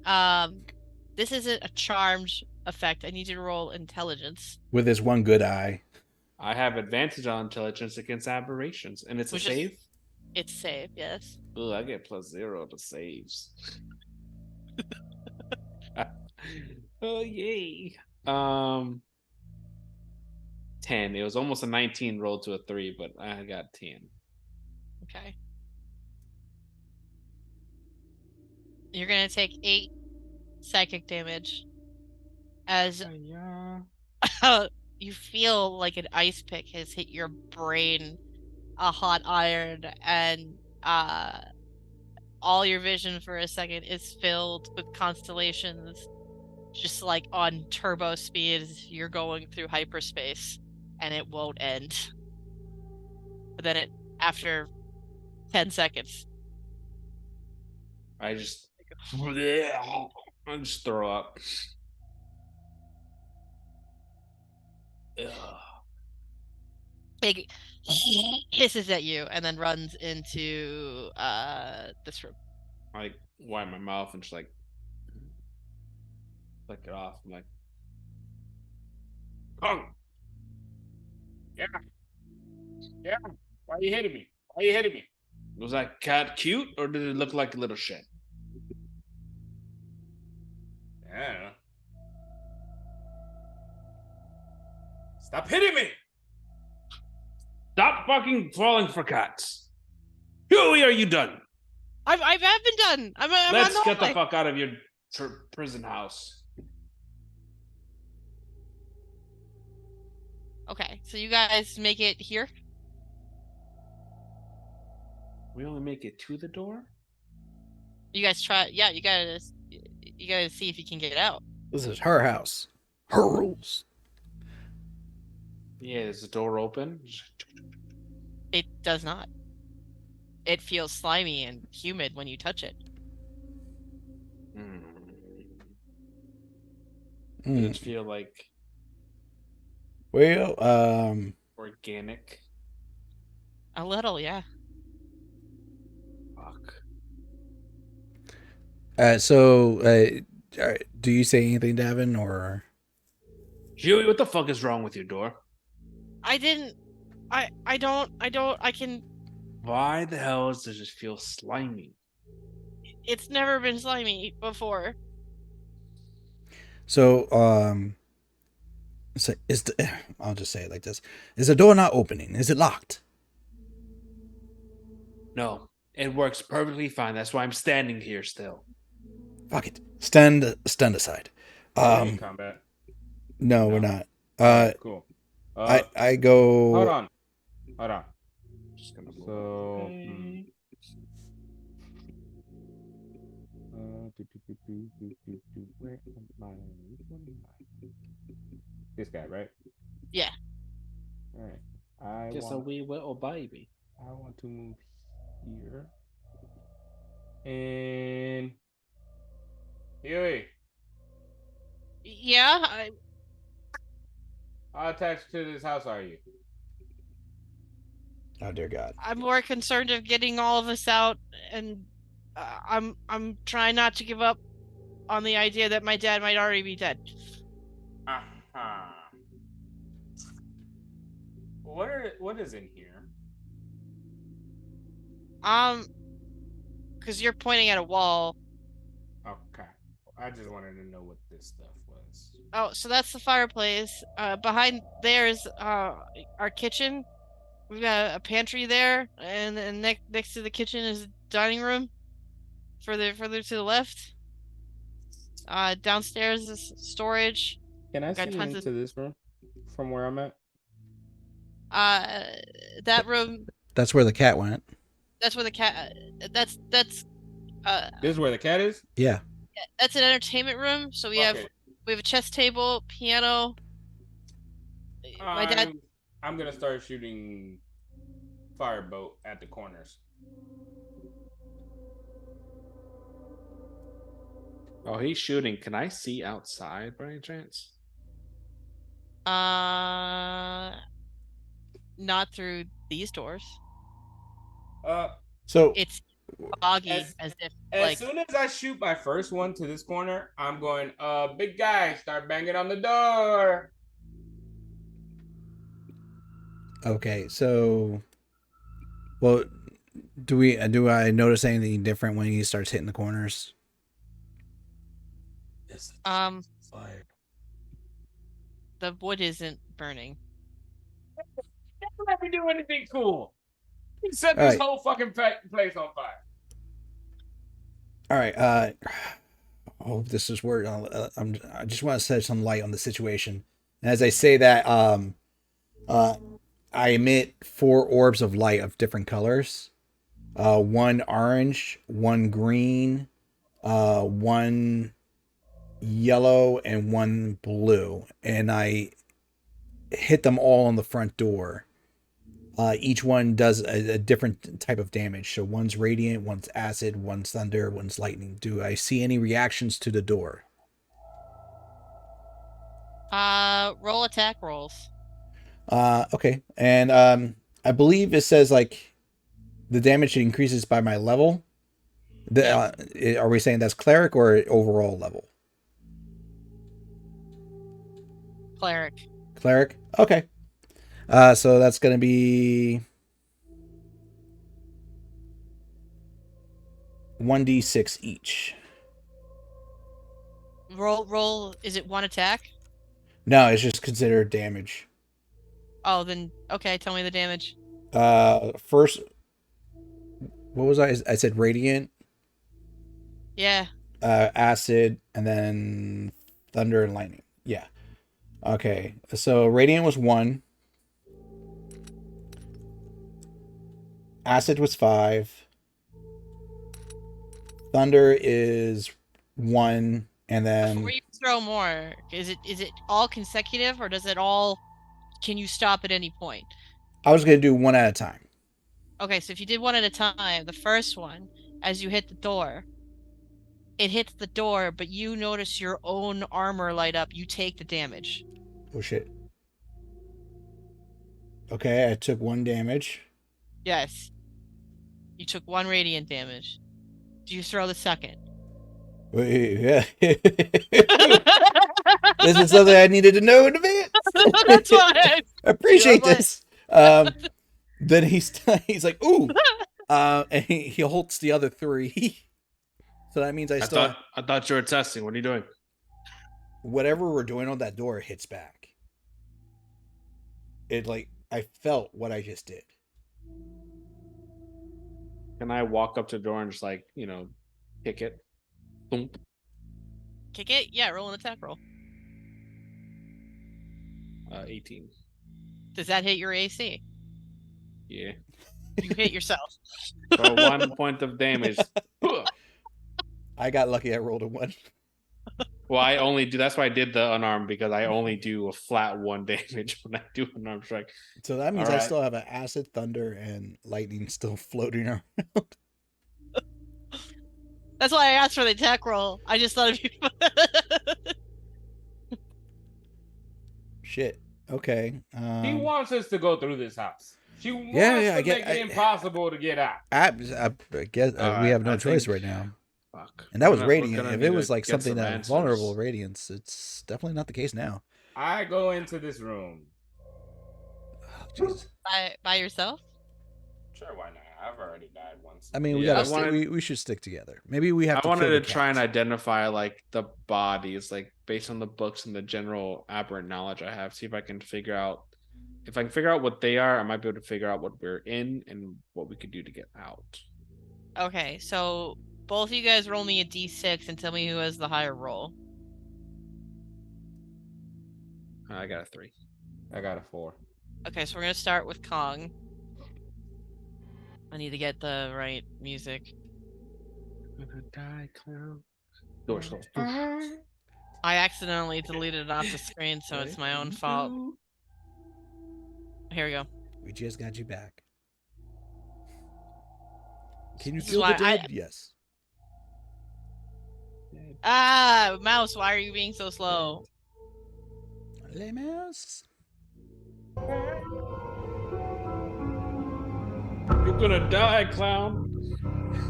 This isn't a charmed effect. I need you to roll intelligence. With his one good eye. I have advantage on intelligence against aberrations, and it's a save. It's save, yes. Ooh, I get +0 to saves. Oh yay! 10. It was almost a 19 rolled to a 3, but I got 10. Okay. You're gonna take 8 psychic damage as you feel like an ice pick has hit your brain, a hot iron, and all your vision for a second is filled with constellations, just like on turbo speed. You're going through hyperspace, and it won't end. But then after 10 seconds, I just throw up. It hisses at you and then runs into this room. I wipe my mouth and just like flick it off. I'm like, Kong. Yeah. Why are you hitting me? Was that cat cute, or did it look like a little shit? I don't know. Stop hitting me! Stop fucking falling for cats. Huey, are you done? I have been done. I'm Let's on get the fuck out of your prison house. Okay, so you guys make it here? We only make it to the door? You guys try. Yeah, you gotta see if you can get out. This is her house. Her rules. Yeah, is the door open? It does not. It feels slimy and humid when you touch it. Does it feel like Well, organic? A little, yeah. Fuck. Do you say anything, Davin, or? Huey, what the fuck is wrong with your door? I can... Why the hell does it just feel slimy? It's never been slimy before. So, I'll just say it like this. Is the door not opening? Is it locked? No, it works perfectly fine. That's why I'm standing here still. Fuck it. Stand aside. Combat. No, we're not. Cool. I go. Hold on. Just gonna Where am I? Which one am I? This guy, right? Yeah. All right. I Just a want. wee little baby. I want to move here. And Huey, Yeah. how attached to this house are you? Oh dear God. I'm more concerned of getting all of us out, and I'm trying not to give up on the idea that my dad might already be dead. Uh-huh. What is in here? Because you're pointing at a wall. Okay. I just wanted to know what this stuff was. Oh, so that's the fireplace. Behind there is our kitchen. We've got a pantry there, and then next to the kitchen is the dining room. Further to the left. Downstairs is storage. Can I We've got see tons of into this room from where I'm at? that room. That's where the cat went. That's where the cat. That's This is where the cat is? Yeah. that's an entertainment room. So we have a chess table, piano. My dad. I'm gonna start shooting firebolt at the corners. Oh, he's shooting. Can I see outside by any chance? Not through these doors. So It's foggy, as if As soon as I shoot my first one to this corner, I'm going, big guy, start banging on the door. okay, so well, do I notice anything different when he starts hitting the corners? the wood isn't burning. Don't let me do anything cool. You set All this right. whole fucking place on fire. All right. Oh, this is where I just want to set some light on the situation. And as I say that, I emit 4 orbs of light of different colors. 1 orange, 1 green, 1 yellow, and 1 blue. And I hit them all on the front door. Each one does a different type of damage. So one's radiant, one's acid, one's thunder, one's lightning. Do I see any reactions to the door? Roll attack rolls. Okay. And I believe it says like the damage increases by my level. Are we saying that's cleric or overall level? Cleric. Cleric? Okay. So that's going to be 1d6 each. Roll. Is it 1 attack? No, it's just considered damage. Oh, then okay. Tell me the damage. First, what was I? I said radiant. Yeah. Acid, and then thunder and lightning. Yeah. Okay. So radiant was 1. Acid was 5. Thunder is 1, and then Before you throw more, is it all consecutive, or does it all? Can you stop at any point? I was gonna do 1 at a time. Okay, so if you did 1 at a time, the first one, as you hit the door, it hits the door, but you notice your own armor light up. You take the damage. Oh shit. Okay, I took 1 damage. Yes. You took 1 radiant damage. Do you throw the second? Yeah. This is something I needed to know in advance. That's why. I appreciate like- this. Then he's like, ooh, and he holds the other 3. So that means I thought you were testing. What are you doing? Whatever we're doing on that door hits back. It I felt what I just did. Can I walk up to the door and just kick it? Boom. Kick it? Yeah, roll an attack roll. 18. Does that hit your AC? Yeah. You hit yourself. For 1 point of damage. I got lucky. I rolled a 1. Well, I only do. That's why I did the unarmed, because I only do a flat 1 damage when I do an unarmed strike. So that means All I right. still have an acid, thunder, and lightning still floating around. That's why I asked for the attack roll. I just thought of you. Shit. Okay. He wants us to go through this house. She wants yeah, to make it impossible to get out. I guess we have no choice right now. Fuck. And that was We're radiant. gonna If need it was to like get something some that was answers. vulnerable radiance, it's definitely not the case now. I go into this room. Oh, jeez. By yourself? Sure, why not? I've already died once. I mean, we Yeah, gotta we should stick together. Maybe we have I to. wanted kill to the try and cat. identify like the bodies, like based on the books and the general aberrant knowledge I have. See if I can figure out. If I can figure out what they are, I might be able to figure out what we're in and what we could do to get out. Okay, so both of you guys roll me a d6 and tell me who has the higher roll. I got a 3. I got a 4. Okay, so we're gonna start with Kong. I need to get the right music. I'm gonna die, clown. Door closed. I accidentally deleted it off the screen, so it's my own fault. Here we go. We just got you back. Can you This is feel the why dead? Yes. Mouse, why are you being so slow? Les mouse. You're gonna die, clown.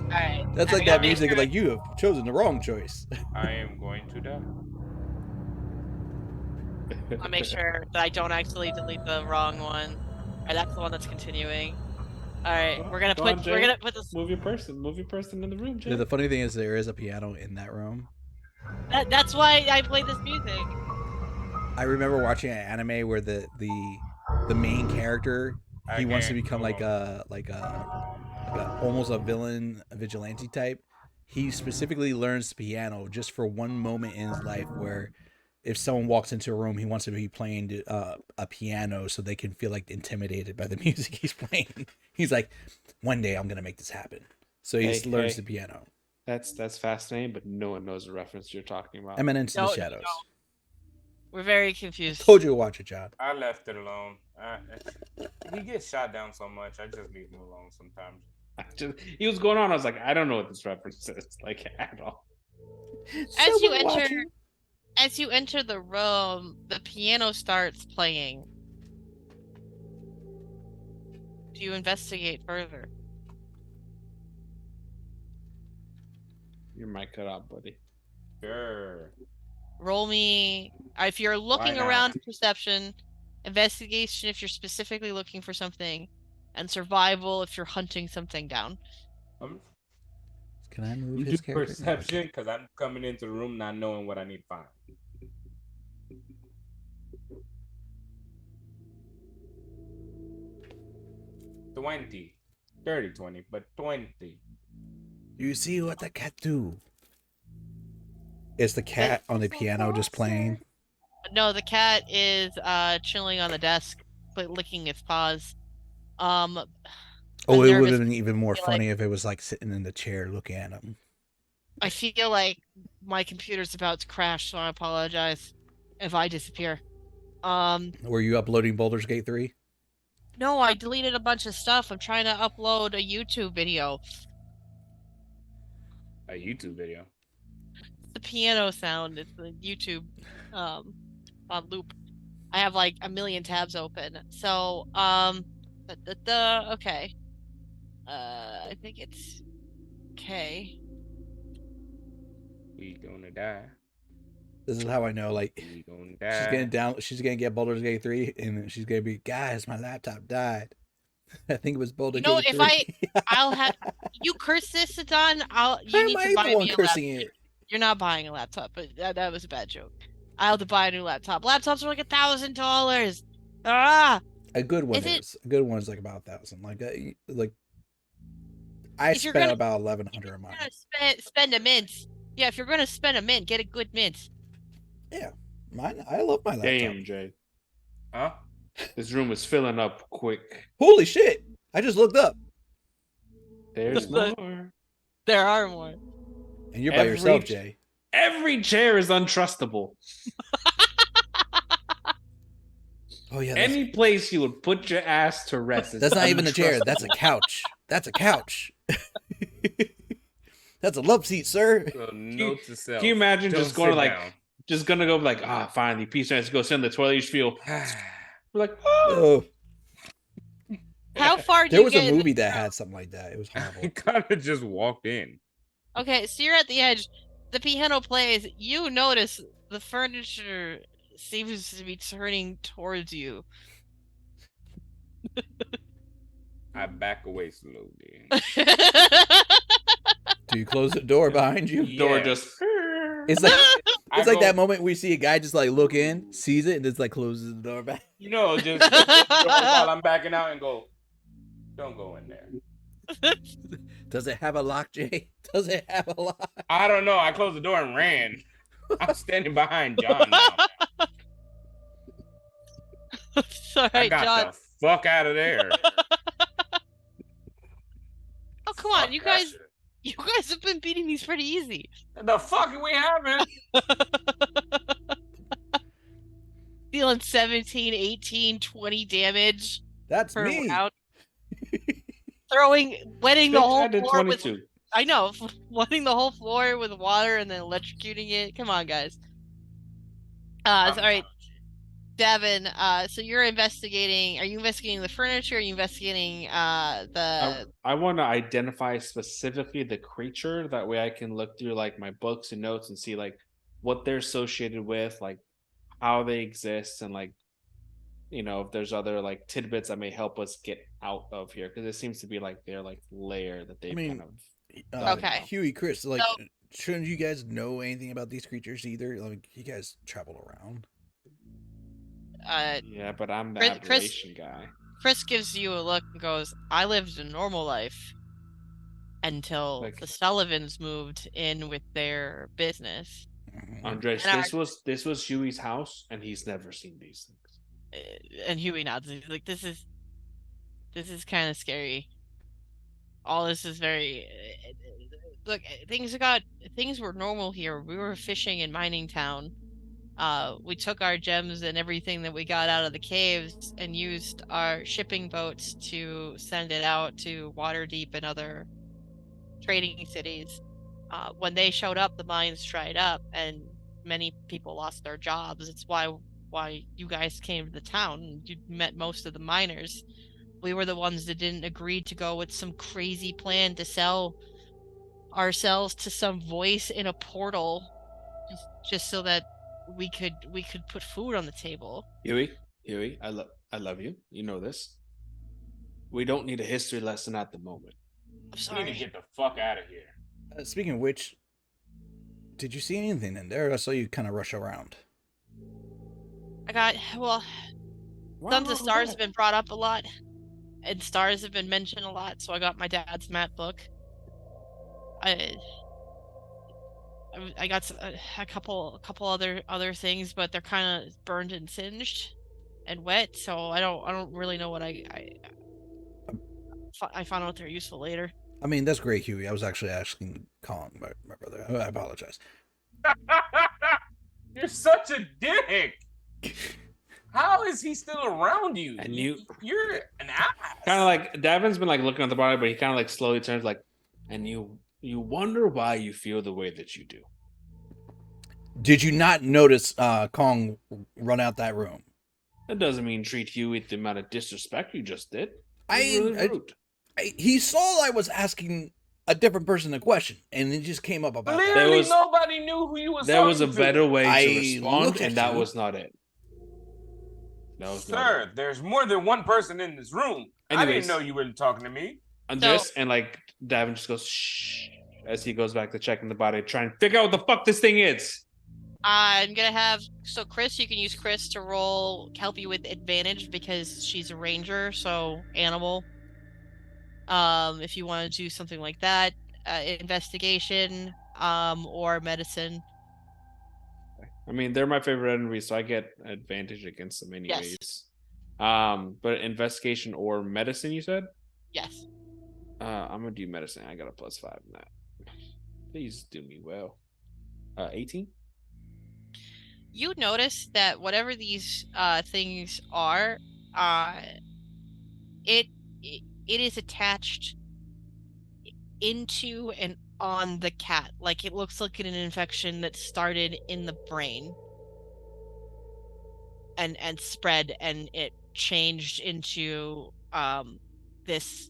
Alright. That's like that music. Like you have chosen the wrong choice. I am going to die. I'll make sure that I don't actually delete the wrong one. Alright, that's the one that's continuing. Alright, we're gonna put this. Move your person in the room, Jay. The funny thing is, there is a piano in that room. That's why I played this music. I remember watching an anime where the main character, he wants to become like a almost a villain, a vigilante type. He specifically learns the piano just for one moment in his life where if someone walks into a room, he wants to be playing a piano so they can feel like intimidated by the music he's playing. He's like, one day I'm gonna make this happen. So he just learns the piano. That's fascinating, but no one knows the reference you're talking about. Eminence in the Shadows. We're very confused. Told you to watch it, John. I left it alone. He gets shot down so much. I just leave him alone sometimes. He was going on. I was like, I don't know what this reference is, like at all. As you enter the room, the piano starts playing. Do you investigate further? Your mic cut out, buddy. Sure. Roll me. If you're looking around, perception, investigation if you're specifically looking for something, and survival if you're hunting something down. Can I move You his do character? perception because I'm coming into the room not knowing what I need to find. $20. 30, 20, but 20. You see what the cat do? Is the cat on the piano just playing? No, the cat is chilling on the desk, licking its paws. Oh, it would have been even more funny if it was like sitting in the chair looking at him. I feel like my computer's about to crash, so I apologize if I disappear. Were you uploading Baldur's Gate 3? No, I deleted a bunch of stuff. I'm trying to upload a YouTube video. A YouTube video? The piano sound. It's the YouTube on loop. I have like a million tabs open. So, okay. I think it's okay. We gonna die. This is how I know, like, We gonna die. she's gonna get Baldur's Gate 3, and she's gonna be, guys, my laptop died. I think it was Baldur's Gate 3. I'll have you curse this, Adon. You need to buy me a laptop. You're not buying a laptop, but that was a bad joke. I'll have to buy a new laptop. Laptops are like $1,000. A good one is. A good one is like about 1,000. Like I spent about 1,100 on mine. Spend a mint. Yeah, if you're gonna spend a mint, get a good mint. Yeah, mine. I love my laptop. Damn, Jay. Huh? This room is filling up quick. Holy shit! I just looked up. There's more. There are more. And you're by yourself, Jay. Every chair is untrustable. Oh yeah, Any place you would put your ass to rest is that's not even a chair. That's a untrustable. couch. That's a couch. That's a love seat, sir. So note to self. Can you imagine don't just going sit like, down. just gonna go like, finally, peace. Let's go sit in the toilet. You just feel we're like, Oh, How far do there you was get? a movie that had something like that. It was I horrible. kind of just walked in. Okay, so you're at the edge. The piano plays. You notice the furniture seems to be turning towards you. I back away slowly. Do you close the door behind you? door Yeah. just. It's like I like go- that moment where you see a guy just like look in, sees it, and just like closes the door back. You know, just close the door while I'm backing out and go, don't go in there. Does it have a lock, Jay? Does it have a lock? I don't know. I closed the door and ran. I'm standing behind John now. Sorry, I got John. the fuck out of there. Oh, come on, Fuck you that guys. shit. You guys have been beating these pretty easy. The fuck we haven't? Dealing 17, 18, 20 damage That's per me. round. Wetting the Bitch, whole I did floor with. 22. I know, wetting the whole floor with water and then electrocuting it. Come on, guys. All right, Davin. So you're investigating. Are you investigating the furniture? Are you investigating the? I want to identify specifically the creature. That way I can look through like my books and notes and see like what they're associated with, like how they exist, and like, you know, if there's other like tidbits that may help us get out of here, because it seems to be like their like lair that they've mean, kind of. Okay. Huey, Chris, like, So- shouldn't you guys know anything about these creatures either? Like, you guys travel around. Yeah, but I'm the Chris- aberration guy. Chris gives you a look and goes, "I lived a normal life until Like- the Sullivans moved in with their business." Mhm. Andres, And this was Huey's house, and he's never seen these things. And Huey nods. He's like, "This is kind of scary. All this is very look. Things were normal here. We were fishing in mining town. We took our gems and everything that we got out of the caves and used our shipping boats to send it out to Waterdeep and other trading cities. When they showed up, the mines dried up and many people lost their jobs. It's why you guys came to the town. You met most of the miners. We were the ones that didn't agree to go with some crazy plan to sell ourselves to some voice in a portal just so that we could put food on the table." Huey, I love you. You know this. We don't need a history lesson at the moment. I'm We need to sorry. get the fuck out of here. Speaking of which, did you see anything in there? I saw you kind of rush around. Sons of Stars have been brought up a lot, and stars have been mentioned a lot, so I got my dad's map book. I got a couple other things, but they're kind of burned and singed and wet, so I don't really know what I found out they're useful later. I mean, that's great, Huey. I was actually asking Kong, my brother. I apologize. You're such a dick. How is he still around you? And you're an ass. Kind of like Davin's been like looking at the body, but he kind of like slowly turns like, and you wonder why you feel the way that you do. Did you not notice Kong run out that room? That doesn't mean treat Huey with the amount of disrespect you just did. I- It's really rude. He saw I was asking a differerent person a question, and it just came up about that. Literally, nobody knew who you was. There was a talking to. better way I to respond, look at and that you. was not it. That was not Sir, it. there's more than one person in this room. I Anyways. didn't know you weren't talking to me. Andres, and like Davin just goes shh as he goes back to checking the body, trying to figure out what the fuck this thing is. I'm gonna have Chris. You can use Chris to help you with advantage because she's a ranger, so animal. If you want to do something like that, investigation, or medicine. I mean, they're my favorite enemies, so I get advantage against them anyways. But investigation or medicine, you said? Yes. I'm gonna do medicine. I got a +5 in that. Please do me well. 18. You notice that whatever these things are, uh, it it is attached into and on the cat. Like it looks like an infection that started in the brain and spread, and it changed into this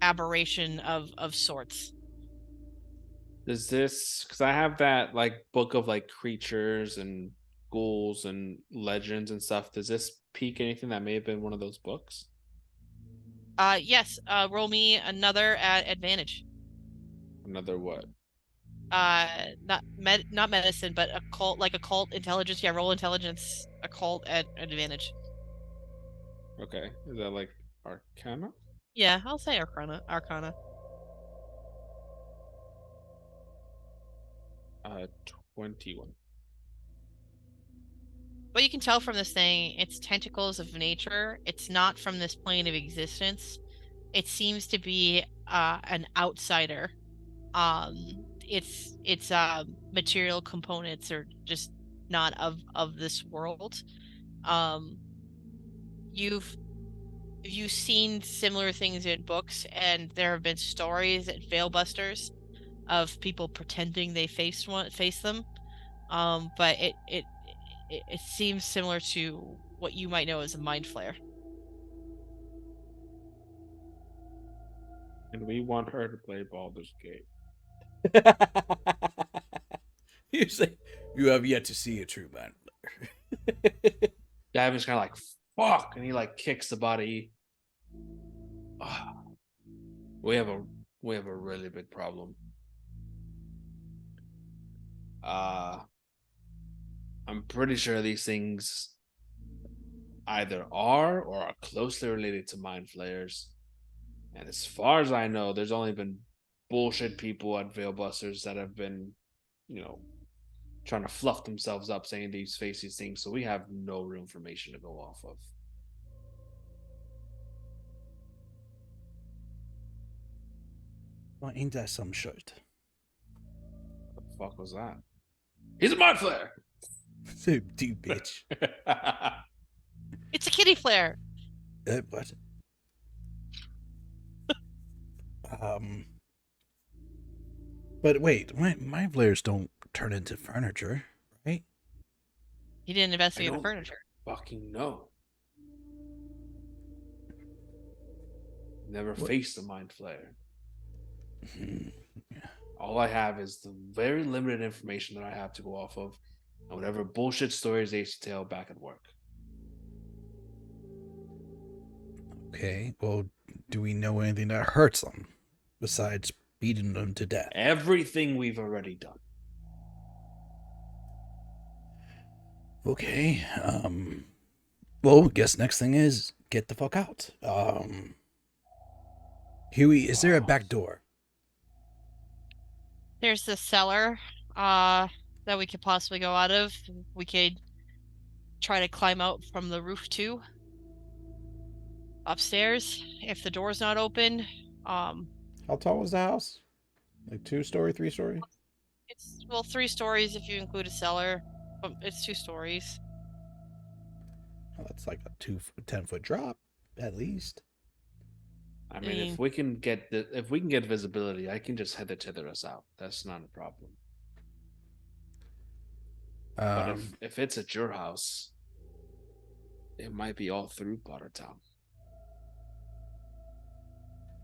aberration of sorts. Does this, because I have that like book of like creatures and ghouls and legends and stuff. Does this peak anything that may have been one of those books? Yes, roll me another at advantage. Another what? Not medicine, but occult, like occult intelligence. Yeah, roll intelligence, occult at advantage. Okay. Is that like Arcana? Yeah, I'll say Arcana. 21. What you can tell from this thing, it's tentacles of nature. It's not from this plane of existence. It seems to be an outsider. Its material components are just not of this world. Um, you've seen similar things in books, and there have been stories at Veilbusters of people pretending they face them. But it seems similar to what you might know as a mind flare. And we want her to play Baldur's Gate. You say you have yet to see a true man. Davin's kind of like, fuck, and he like kicks the body. Ah, we have a really big problem. I'm pretty sure these things either are or are closely related to mind flayers. And as far as I know, there's only been bullshit people at Veilbusters that have been, trying to fluff themselves up saying these face these things. So we have no real information to go off of. Well, ain't that some shit? What the fuck was that? He's a mind flayer! Dude, bitch. It's a kitty flare. What? But wait, my flares don't turn into furniture, right? He didn't investigate the furniture. Fucking no. Never faced a mind flayer. All I have is the very limited information that I have to go off of, and whatever bullshit stories they used to tell back at work. Okay, well, do we know anything that hurts them besides beating them to death? Everything we've already done. Okay, well, guess next thing is get the fuck out. Huey, is there a back door? There's the cellar that we could possibly go out of. We could try to climb out from the roof too. Upstairs, if the door's not open. How tall was the house? Like 2-story, 3-story? It's 3 stories if you include a cellar, but it's 2 stories. Oh, that's like a 10-foot drop, at least. I mean, if we can get visibility, I can just tether us out. That's not a problem. But if it's at your house, it might be all through Pottertown.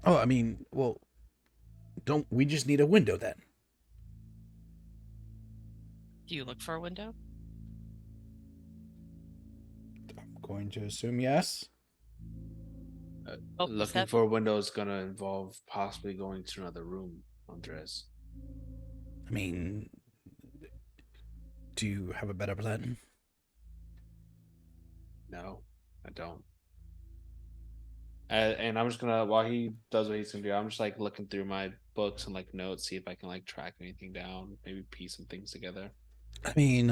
Oh, I mean, well, don't we just need a window then? Do you look for a window? I'm going to assume yes. Looking for a window is going to involve possibly going to another room, Andres. I mean, do you have a better plan? No, I don't. And I'm just gonna, while he does what he's gonna do, I'm just like looking through my books and like notes, see if I can like track anything down, maybe piece some things together. I mean,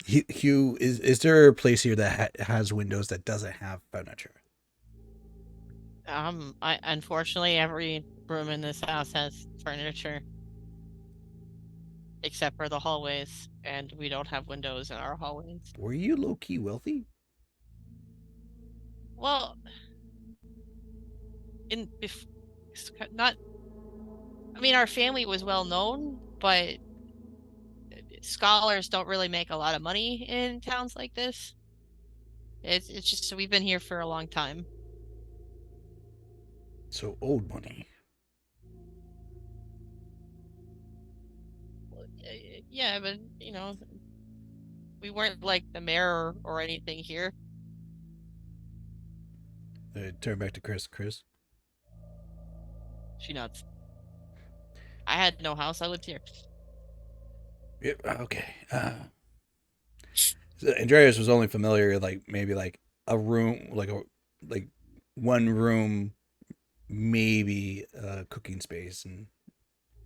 Hugh, is there a place here that has windows that doesn't have furniture? Unfortunately every room in this house has furniture. except for the hallways, and we don't have windows in our hallways. Were you low key wealthy? Well, not. I mean, our family was well known, but scholars don't really make a lot of money in towns like this. It's just we've been here for a long time. So old money. Yeah, but we weren't like the mayor or anything here. Turn back to Chris. Chris. She nods. I had no house. I lived here. Yep. Okay. So Andreas was only familiar like maybe like a room, like one room, maybe a cooking space, and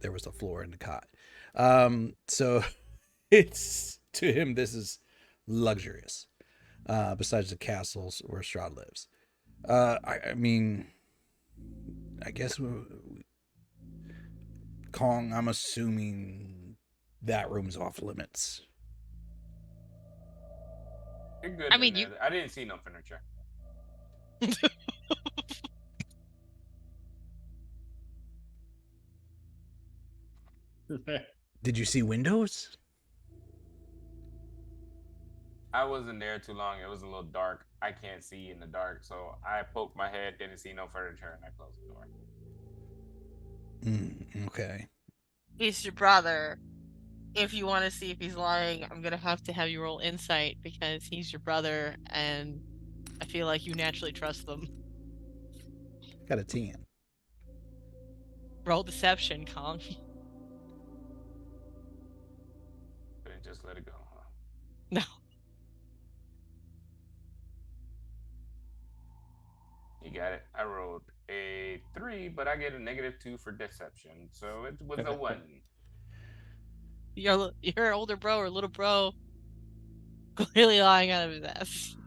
there was the floor and the cot. So it's to him this is luxurious. Besides the castles where Strahd lives. I mean, I guess Kong. I'm assuming that room's off limits. You're good. I mean, I didn't see no furniture. Did you see windows? I wasn't there too long. It was a little dark. I can't see in the dark, so I poked my head, didn't see no furniture, and I closed the door. Okay. He's your brother. If you want to see if he's lying, I'm gonna have to have you roll insight because he's your brother, and I feel like you naturally trust them. Got a 10. Roll deception, Kong. Couldn't just let it go, huh? No. You got it. I rolled a 3, but I get a -2 for deception, so it was a 1. Your older bro or little bro clearly lying out of his ass.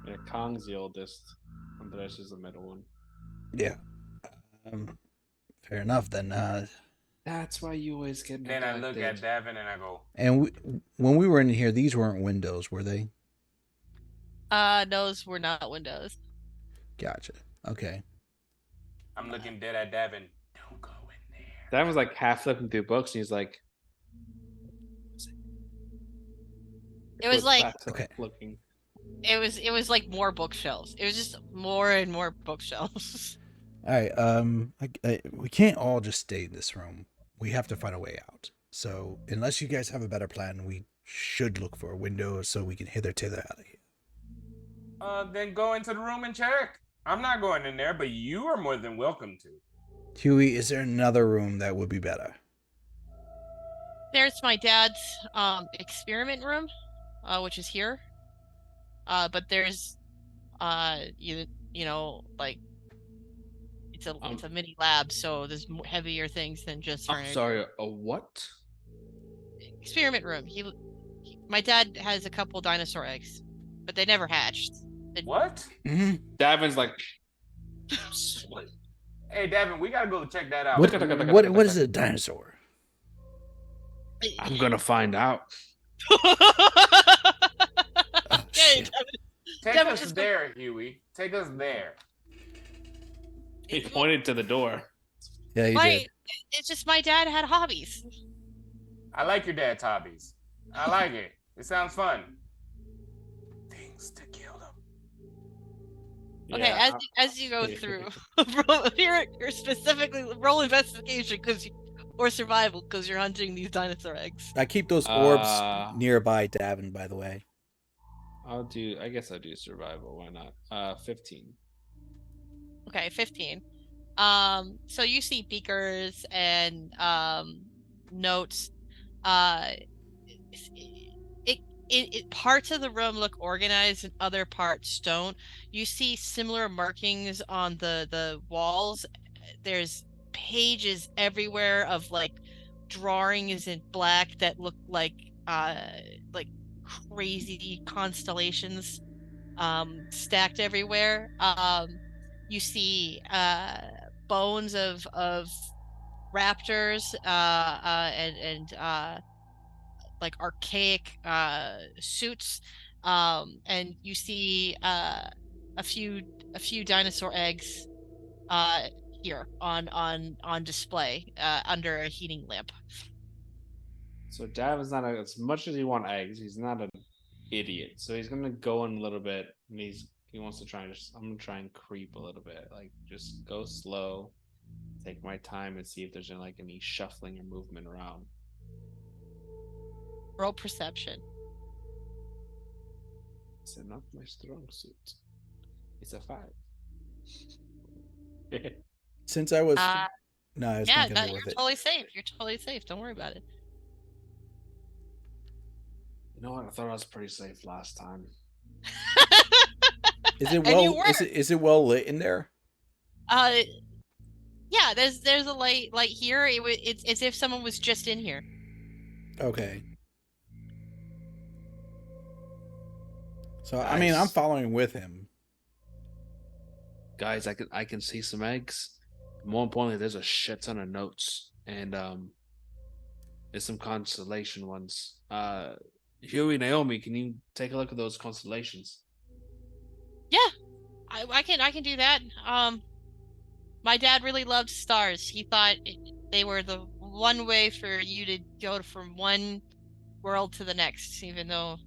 Yeah, Kong's the oldest. Andres is the middle one. Yeah. Fair enough then. That's why you always get Then I look at Davin and I go. And when we were in here, these weren't windows, were they? Those were not windows. Gotcha. Okay. I'm looking dead at Davin. Don't go in there. That was like half flipping through books, and he's like, It was like okay. Looking. It was like more bookshelves. It was just more and more bookshelves. All right. We can't all just stay in this room. We have to find a way out. So unless you guys have a better plan, we should look for a window so we can hither-tither out of here. Then go into the room and check. I'm not going in there, but you are more than welcome to. Huey, is there another room that would be better? There's my dad's experiment room, which is here. But there's you know like it's a mini lab, so there's heavier things than just furniture. I'm sorry, a what? Experiment room. My dad has a couple dinosaur eggs, but they never hatched. What? Mm-hmm. Davin's like, hey, Davin, we gotta go check that out. What is a dinosaur? I'm gonna find out. Okay, Take us there, Huey. Take us there. He pointed to the door. Yeah, you did. It's just my dad had hobbies. I like your dad's hobbies. I like it. It sounds fun. Things to kill them. Okay, Yeah, as you go through, you're specifically roll investigation or survival because you're hunting these dinosaur eggs. I keep those orbs nearby Davin, by the way. I guess I'll do survival. Why not? 15. Okay, 15. So you see beakers and notes. Parts of the room look organized and other parts don't. You see similar markings on the walls. There's pages everywhere of like drawings in black that look like crazy constellations stacked everywhere. You see bones of raptors and like archaic suits, and you see a few dinosaur eggs here on display under a heating lamp. So Dav is not as much as he want eggs. He's not an idiot. So he's gonna go in a little bit, and he wants to try and I'm gonna try and creep a little bit, like just go slow, take my time, and see if there's any shuffling or movement around. Roll perception. It's not my strong suit. It's a 5. Since I was no, it's yeah, not gonna be you're worth it. totally safe. You're totally safe. Don't worry about it. You know what? I thought I was pretty safe last time. Is it And you well? were. Is it well lit in there? Yeah. There's a light here. It's as if someone was just in here. Okay. So Guys. I mean, I'm following with him. Guys, I can see some eggs. More importantly, there's a shit ton of notes, and there's some constellation ones. Huey, Naomi, can you take a look at those constellations? Yeah, I can do that. My dad really loved stars. He thought they were the one way for you to go from one world to the next, even though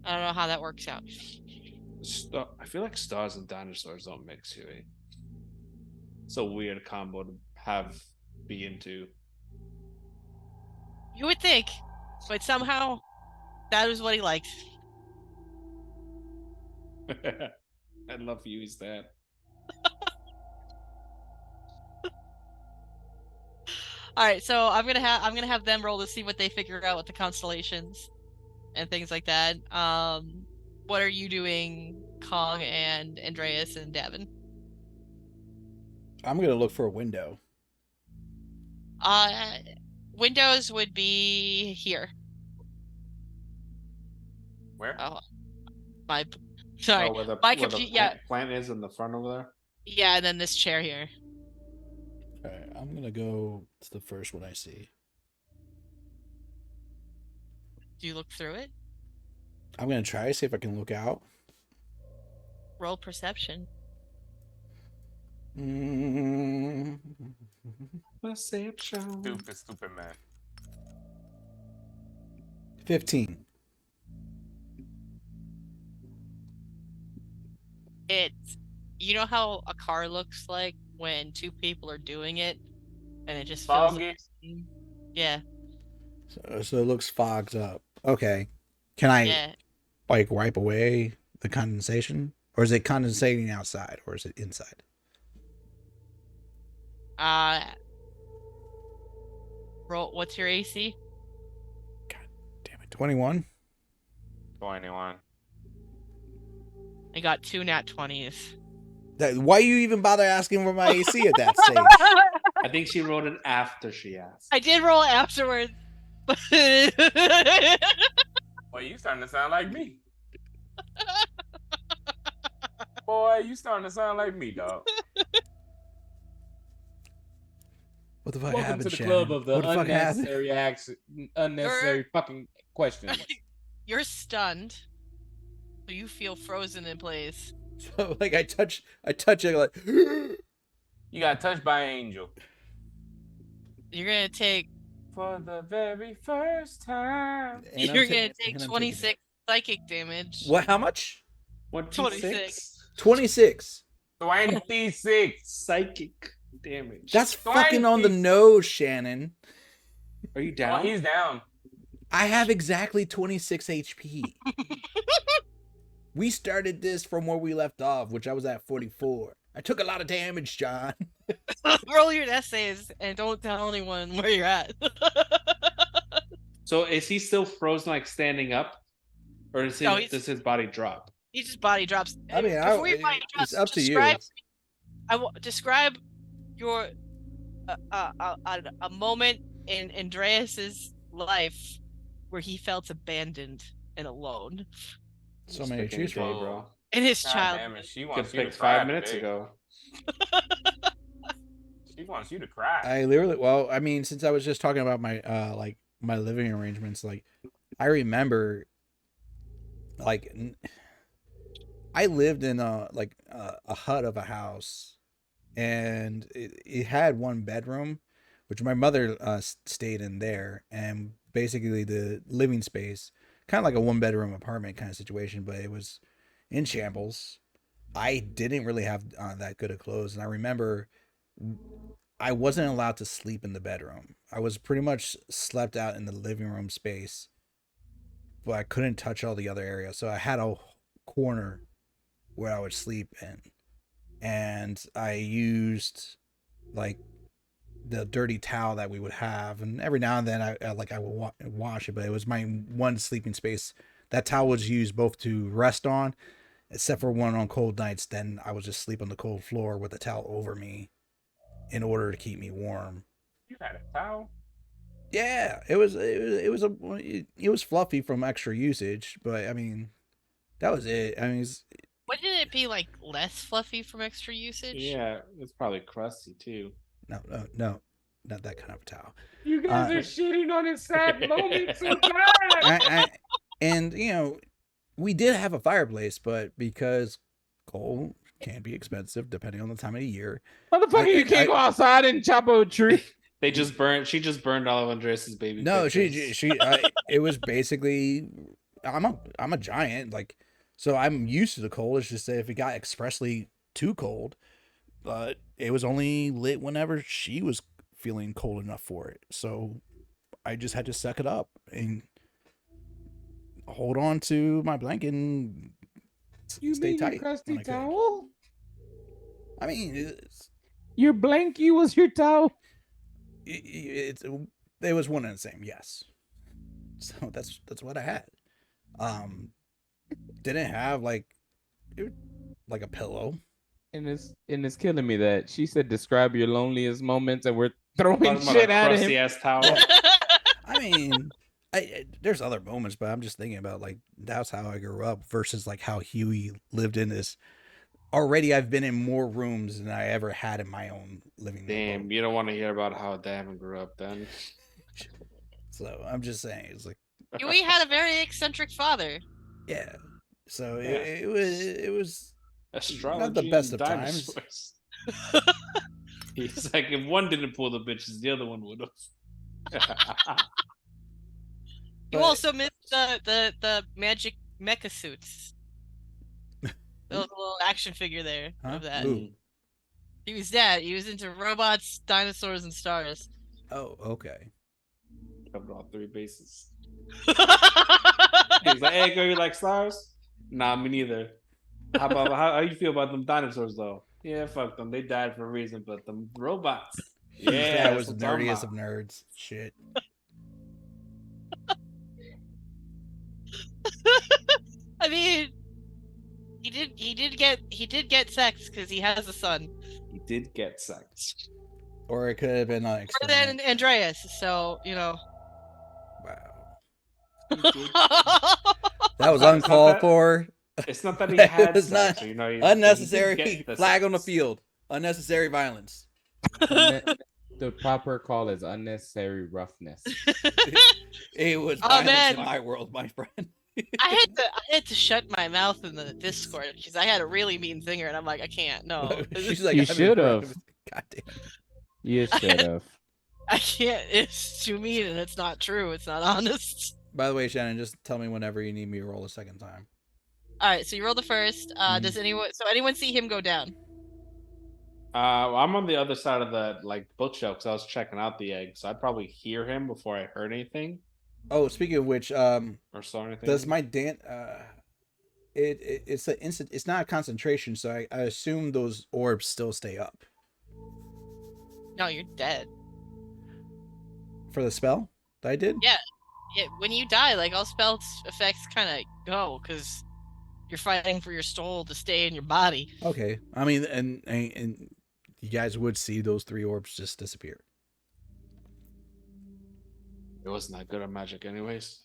I don't know how that works out. I feel like stars and dinosaurs don't mix, Huey. It's a weird combo to be into. You would think, but somehow that was what he liked. I love Huey's dad. All right, so I'm gonna have them roll to see what they figure out with the constellations and things like that. What are you doing, Kong and Andreas and Davin? I'm gonna look for a window. Windows would be here. Where? Oh, sorry. Where the plant is in the front over there? Yeah, and then this chair here. All right, I'm gonna go to the first one I see. Do you look through it? I'm gonna try to see if I can look out. Roll perception. Perception. Stupid man. 15. You know how a car looks like when two people are doing it, and it just feels Foggy. Yeah. So it looks fogged up. Okay. Can I wipe away the condensation? Or is it condensating outside? Or is it inside? Roll. What's your AC? God damn it. 21? 21. I got 2 nat 20s. Why you even bother asking for my AC at that stage? I think she wrote it after she asked. I did roll afterwards. Boy, you starting to sound like me. Boy, you starting to sound like me, dog. What the fuck Welcome happened, to the Shannon? club of the What the fuck happened? unnecessary fucking questions. You're stunned. So you feel frozen in place. So like I touch it like You got touched by an angel. You're gonna take For the very first time. you're gonna take 26 psychic damage. What? How much? 26. 26. 26. Psychic damage. That's fucking on the nose, Shannon. Are you Oh, down? he's down. I have exactly 26 HP. We started this from where we left off, which I was at 44. I took a lot of damage, John. Roll your essays and don't tell anyone where you're at. So is he still frozen, like standing up, or does his body drop? He just body drops. I mean, Before your body drops, it's up to you. Describe your a moment in Andreas's life where he felt abandoned and alone. So many to choose from, bro. In his God childhood. damn it, she Could wants have you picked to cry 5 minutes today. ago. She wants you to cry. I literally, well, I mean, since I was just talking about my like my living arrangements, like I remember, like I lived in a hut of a house, and it had one bedroom, which my mother stayed in there, and basically the living space, kind of like a one bedroom apartment kind of situation, but it was in shambles. I didn't really have that good of clothes, and I remember I wasn't allowed to sleep in the bedroom. I was pretty much slept out in the living room space, but I couldn't touch all the other areas. So I had a corner where I would sleep in, and I used like the dirty towel that we would have, and every now and then I would wash it, but it was my one sleeping space. That towel was used both to rest on, except for one on cold nights. Then I would just sleep on the cold floor with the towel over me in order to keep me warm. You had a towel? Yeah, it was fluffy from extra usage, but I mean, that was it. I mean, Wouldn't it be like less fluffy from extra usage? Yeah, it's probably crusty too. no, not that kind of towel. You guys are shitting on his sad moments so bad. And you know, we did have a fireplace, but because coal can be expensive depending on the time of the year. Motherfucker, you can't go outside and chop a tree. She just burned all of Andreas's baby. No, pictures. it was basically, I'm a giant, like, so I'm used to the cold. It's just that if it got expressly too cold, but it was only lit whenever she was feeling cold enough for it. So I just had to suck it up and hold on to my blanket and stay tight. Crusty towel? I mean, Your blankie was your towel? it was one and the same, yes. So that's what I had. Didn't have like a pillow. And it's killing me that she said describe your loneliest moments, and we're throwing shit at him. Crusty ass towel. I mean, there's other moments, but I'm just thinking about like that's how I grew up versus like how Huey lived in this. Already, I've been in more rooms than I ever had in my own living room. Damn, you don't want to hear about how Davin grew up then. So I'm just saying, it's like Huey had a very eccentric father. yeah. So Yeah. It was Astrology not the best of times. times. He's like, if one didn't pull the bitches, the other one would have. You also missed the magic mecha suits. There was a little action figure there of that. Ooh. He was that. He was into robots, dinosaurs, and stars. Oh, okay. Covered all three bases. He's like, hey, girl, you like stars? Nah, me neither. How you feel about them dinosaurs though? Yeah, fuck them. They died for a reason, but them robots. Yeah, that was the nerdiest of nerds. Shit. I mean, he did get sex because he has a son. He did get sex. Or it could have been More than Andreas, so you know. Wow. That was uncalled for. It's not that he had It's sex. not You know, unnecessary flag on the field. Unnecessary violence. The proper call is unnecessary roughness. It was violence in my world, my friend. I had to shut my mouth in the Discord because I had a really mean zinger, and I'm like, I can't. No. She's like, you should have. Goddamn. You should have. I can't. It's too mean, and it's not true. It's not honest. By the way, Shannon, just tell me whenever you need me to roll a second time. All right, so you roll the first. Does anyone see him go down? I'm on the other side of the bookshelf because I was checking out the egg, so I'd probably hear him before I heard anything. Oh, speaking of which, or saw anything. Does my it's an instant. It's not a concentration, so I assume those orbs still stay up. No, you're dead. For the spell that I did? Yeah. When you die, like all spell effects kind of go because you're fighting for your soul to stay in your body. Okay. I mean, and you guys would see those three orbs just disappear. It wasn't that good at magic, anyways.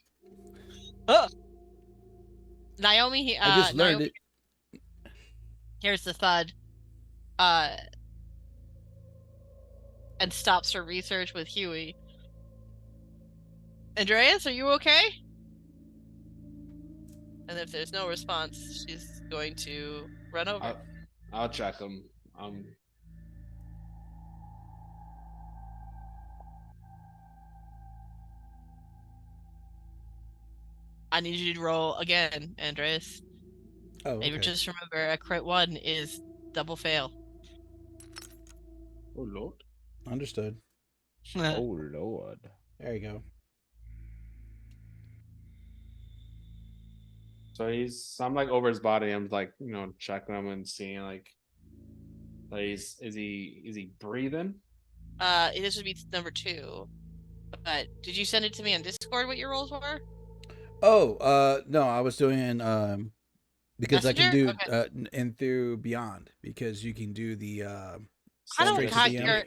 Naomi. I just learned it. Here's the thud. and stops her research with Huey. Andreas, are you okay? And if there's no response, she's going to run over. I'll check him. I need you to roll again, Andreas. Oh, Maybe okay. just remember a crit 1 is double fail. Oh Lord. Understood. Oh Lord. There you go. So I'm like over his body. I'm like, checking him and seeing like is he breathing? This would be number 2. But did you send it to me on Discord what your rolls were? Oh, no, I was doing because I can Messenger? do Okay. and through Beyond because you can do the I Send straight don't it to got DM. your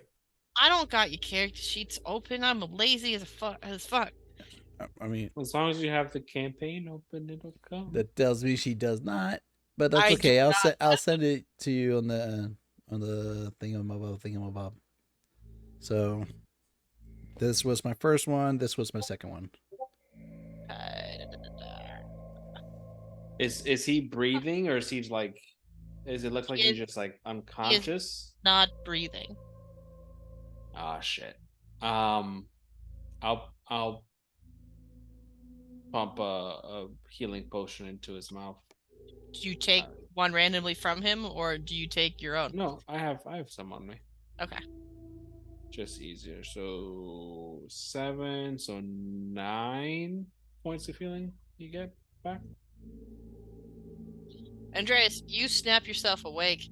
I don't got your character sheets open. I'm lazy as fuck. I mean, As long as you have the campaign open, it'll come. that tells me she does not, but that's I do okay. not. I'll send it to you on the thingamabob. So this was my first one. This was my second one. Is he breathing or is he like? Does it look like he's just like unconscious? Not breathing. Ah, shit. I'll pump a healing potion into his mouth. Do you take one randomly from him, or do you take your own? No, I have some on me. Okay. Just easier. So 7, so 9 points of healing you get back. Andreas, you snap yourself awake,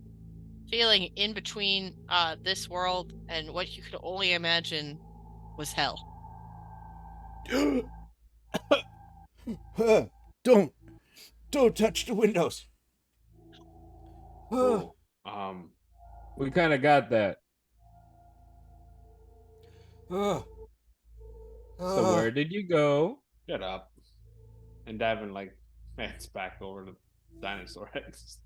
feeling in between this world and what you could only imagine was hell. Don't touch the windows. Cool. We kind of got that. So where did you go? Shut up. And Davin like heads back over to dinosaur heads.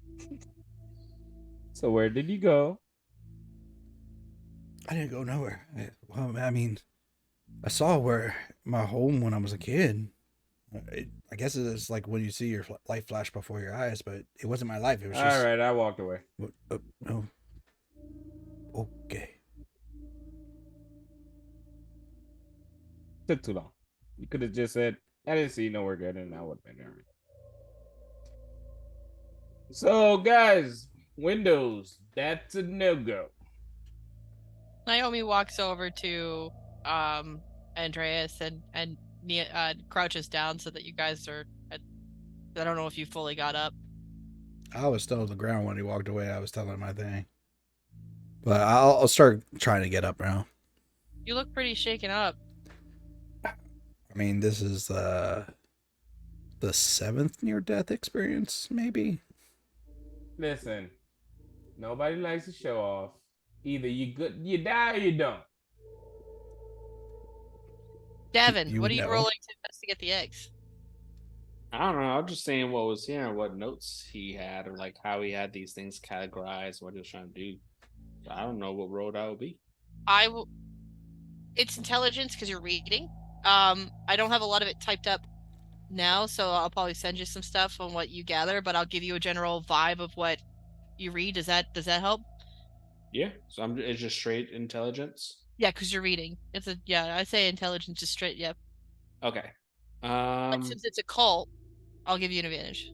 So where did you go? I didn't go nowhere. I mean, I saw where my home when I was a kid. I guess it's like when you see your life flash before your eyes, but it wasn't my life. It was just. All right, I walked away. No. Okay. Took too long. You could have just said, I didn't see nowhere good, and I would have been there. So, guys, windows, that's a no-go. Naomi walks over to Andreas and crouches down so that you guys are. I don't know if you fully got up. I was still on the ground when he walked away. I was telling my thing. But I'll start trying to get up now. You look pretty shaken up. I mean, this is the 7th near-death experience, maybe? Listen, nobody likes to show off. Either you die or you don't. Davin, You what are would you know. rolling to investigate the eggs? I don't know. I'm just saying what was here and what notes he had, or like how he had these things categorized, what he was trying to do. So I don't know what road I would be. I will. It's intelligence because you're reading. I don't have a lot of it typed up now, so I'll probably send you some stuff on what you gather, but I'll give you a general vibe of what you read. Does that help? Yeah. So it's just straight intelligence. Yeah, because you're reading. I say intelligence is straight. Yeah. Okay. But since it's a cult, I'll give you an advantage.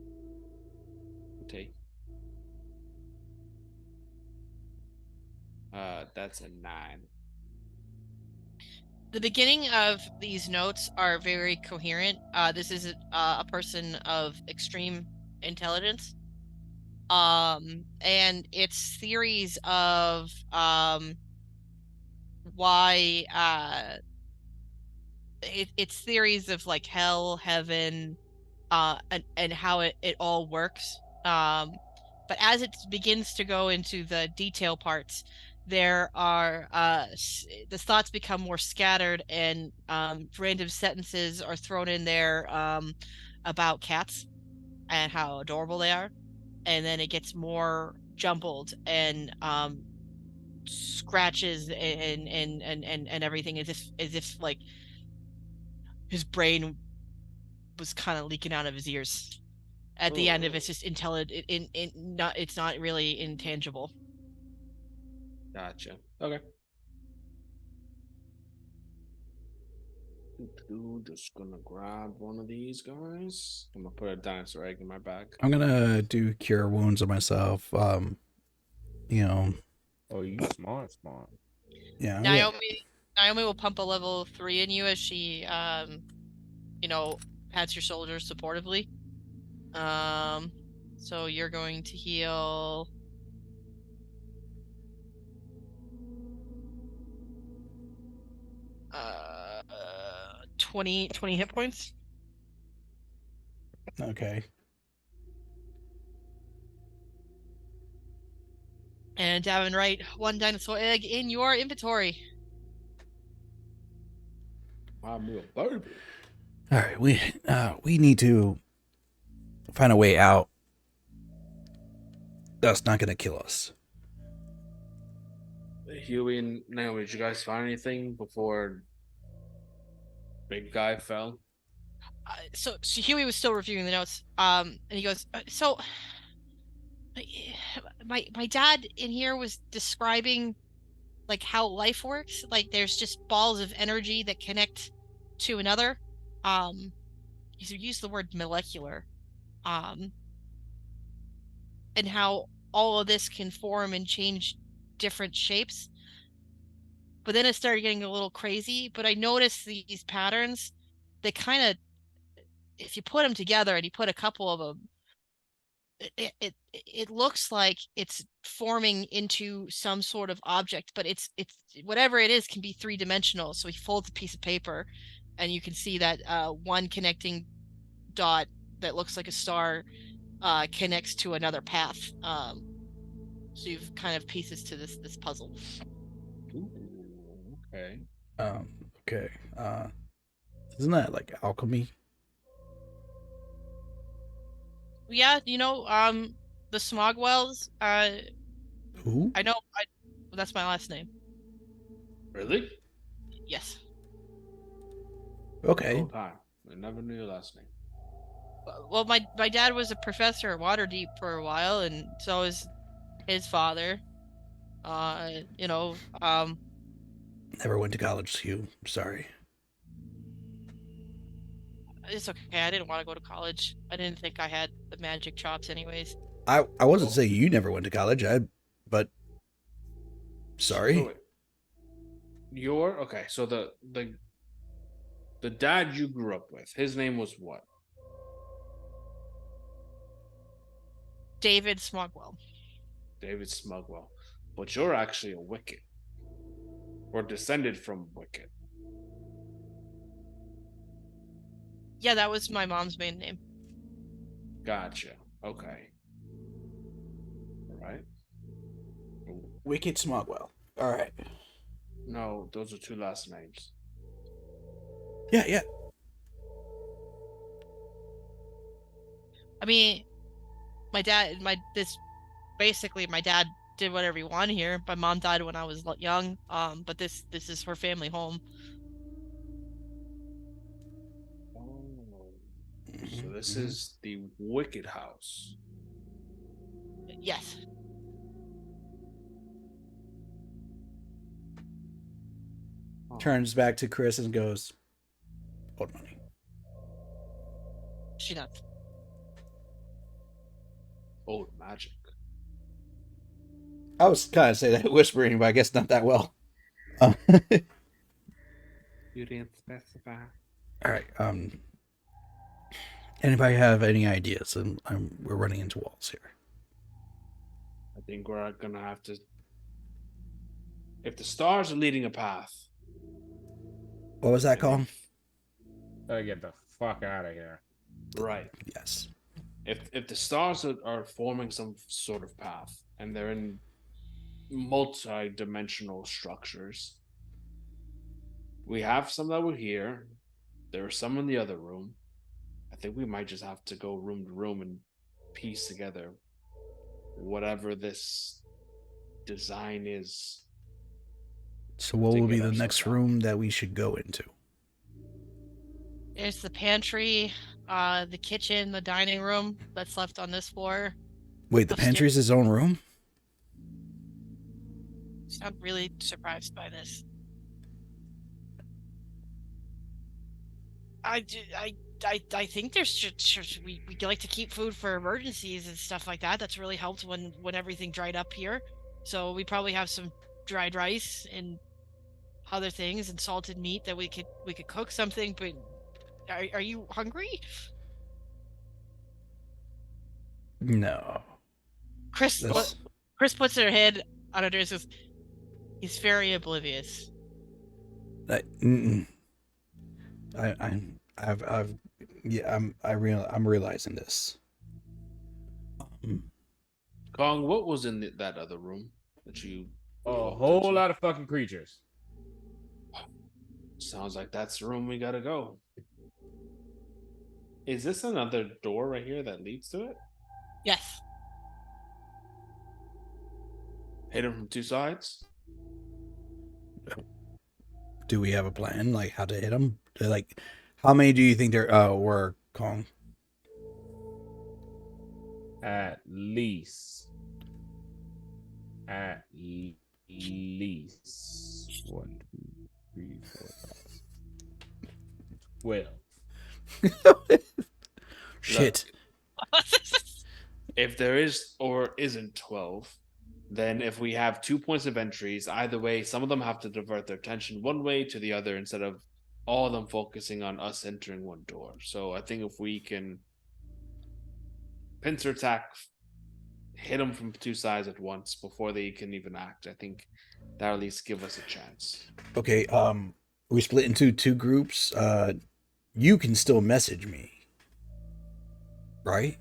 Okay. That's a 9. The beginning of these notes are very coherent. This is a person of extreme intelligence. And it's theories of why it's theories of like hell, heaven, and how it all works. But as it begins to go into the detail parts, there are the thoughts become more scattered, and random sentences are thrown in there about cats and how adorable they are, and then it gets more jumbled, and scratches and everything, as if like his brain was kind of leaking out of his ears. At the end of it's just intelligent. It's not really intangible. Gotcha. Okay. Just gonna grab one of these guys. I'm gonna put a dinosaur egg in my bag. I'm gonna do cure wounds on myself. You know. Oh, you smart. Yeah. Naomi will pump a level 3 in you as she pats your shoulders supportively. So you're going to heal 20 hit points. Okay. And Davin, write 1 dinosaur egg in your inventory. I'm real baby. All right, we need to find a way out. That's not gonna kill us. Huey and Naomi, did you guys find anything before big guy fell? So Huey was still reviewing the notes. And he goes, so my dad in here was describing like how life works. Like there's just balls of energy that connect to another. He used the word molecular. And how all of this can form and change different shapes. But then it started getting a little crazy. But I noticed these patterns. They kind of, if you put them together and you put a couple of them, it looks like it's forming into some sort of object, but it's whatever it is can be 3-dimensional. So he folds a piece of paper, and you can see that one connecting dot that looks like a star connects to another path. So you've kind of pieces to this puzzle. Ooh, okay. Okay. Isn't that like alchemy? Yeah, the Smogwells. Who? I know. That's my last name. Really? Yes. Okay. Whole time. I never knew your last name. Well, my dad was a professor at Waterdeep for a while, and so is his father. Never went to college, Hugh. Sorry. It's okay. I didn't want to go to college. I didn't think I had the magic chops, anyways. I wasn't saying you never went to college. But sorry. So you're okay. So the dad you grew up with, his name was what? David Smogwell. David Smugwell. But you're actually a Wicket. Or descended from Wicket. Yeah, that was my mom's maiden name. Gotcha. Okay. All right. Wicked Smogwell. All right. No, those are 2 last names. Yeah. I mean, my dad did whatever he wanted here. My mom died when I was young. But this is her family home. So this is the Wicked House. Yes. Turns back to Chris and goes, "Old money." She does. Old magic. I was kind of say that whispering, but I guess not that well. You didn't specify. All right. Anybody have any ideas? We're running into walls here. I think we're gonna have to. If the stars are leading a path. What was that called? Gotta get the fuck out of here. Right. Yes. If the stars are forming some sort of path and they're in multi-dimensional structures, we have some that were here. There are some in the other room. I think we might just have to go room to room and piece together whatever this design is So what to will be get the our next stuff out. room that we should go into? There's the pantry, the kitchen, the dining room that's left on this floor. Wait, the Upstairs. pantry is his own room? I'm really surprised by this. I think there's just we like to keep food for emergencies and stuff like that. That's really helped when everything dried up here. So we probably have some dried rice and other things and salted meat that we could cook something. But are you hungry? No. Chris That's Chris puts her head on her and says, "He's very oblivious." mm-mm. I've yeah, I'm realizing this. Kong, what was in that other room that you A walked whole into? lot of fucking creatures. Sounds like that's the room we gotta go. Is this another door right here that leads to it? Yes. Hit him from two sides? Do we have a plan, like how to hit him? Like, how many do you think there were, Kong? At least. One, two, three, 4, 5, 12. Shit. If there is or isn't 12, then if we have 2 points of entries, either way, some of them have to divert their attention one way to the other instead of all of them focusing on us entering one door. So I think if we can pincer attack, hit them from two sides at once before they can even act, I think that'll at least give us a chance. Okay, we split into two groups. You can still message me, right?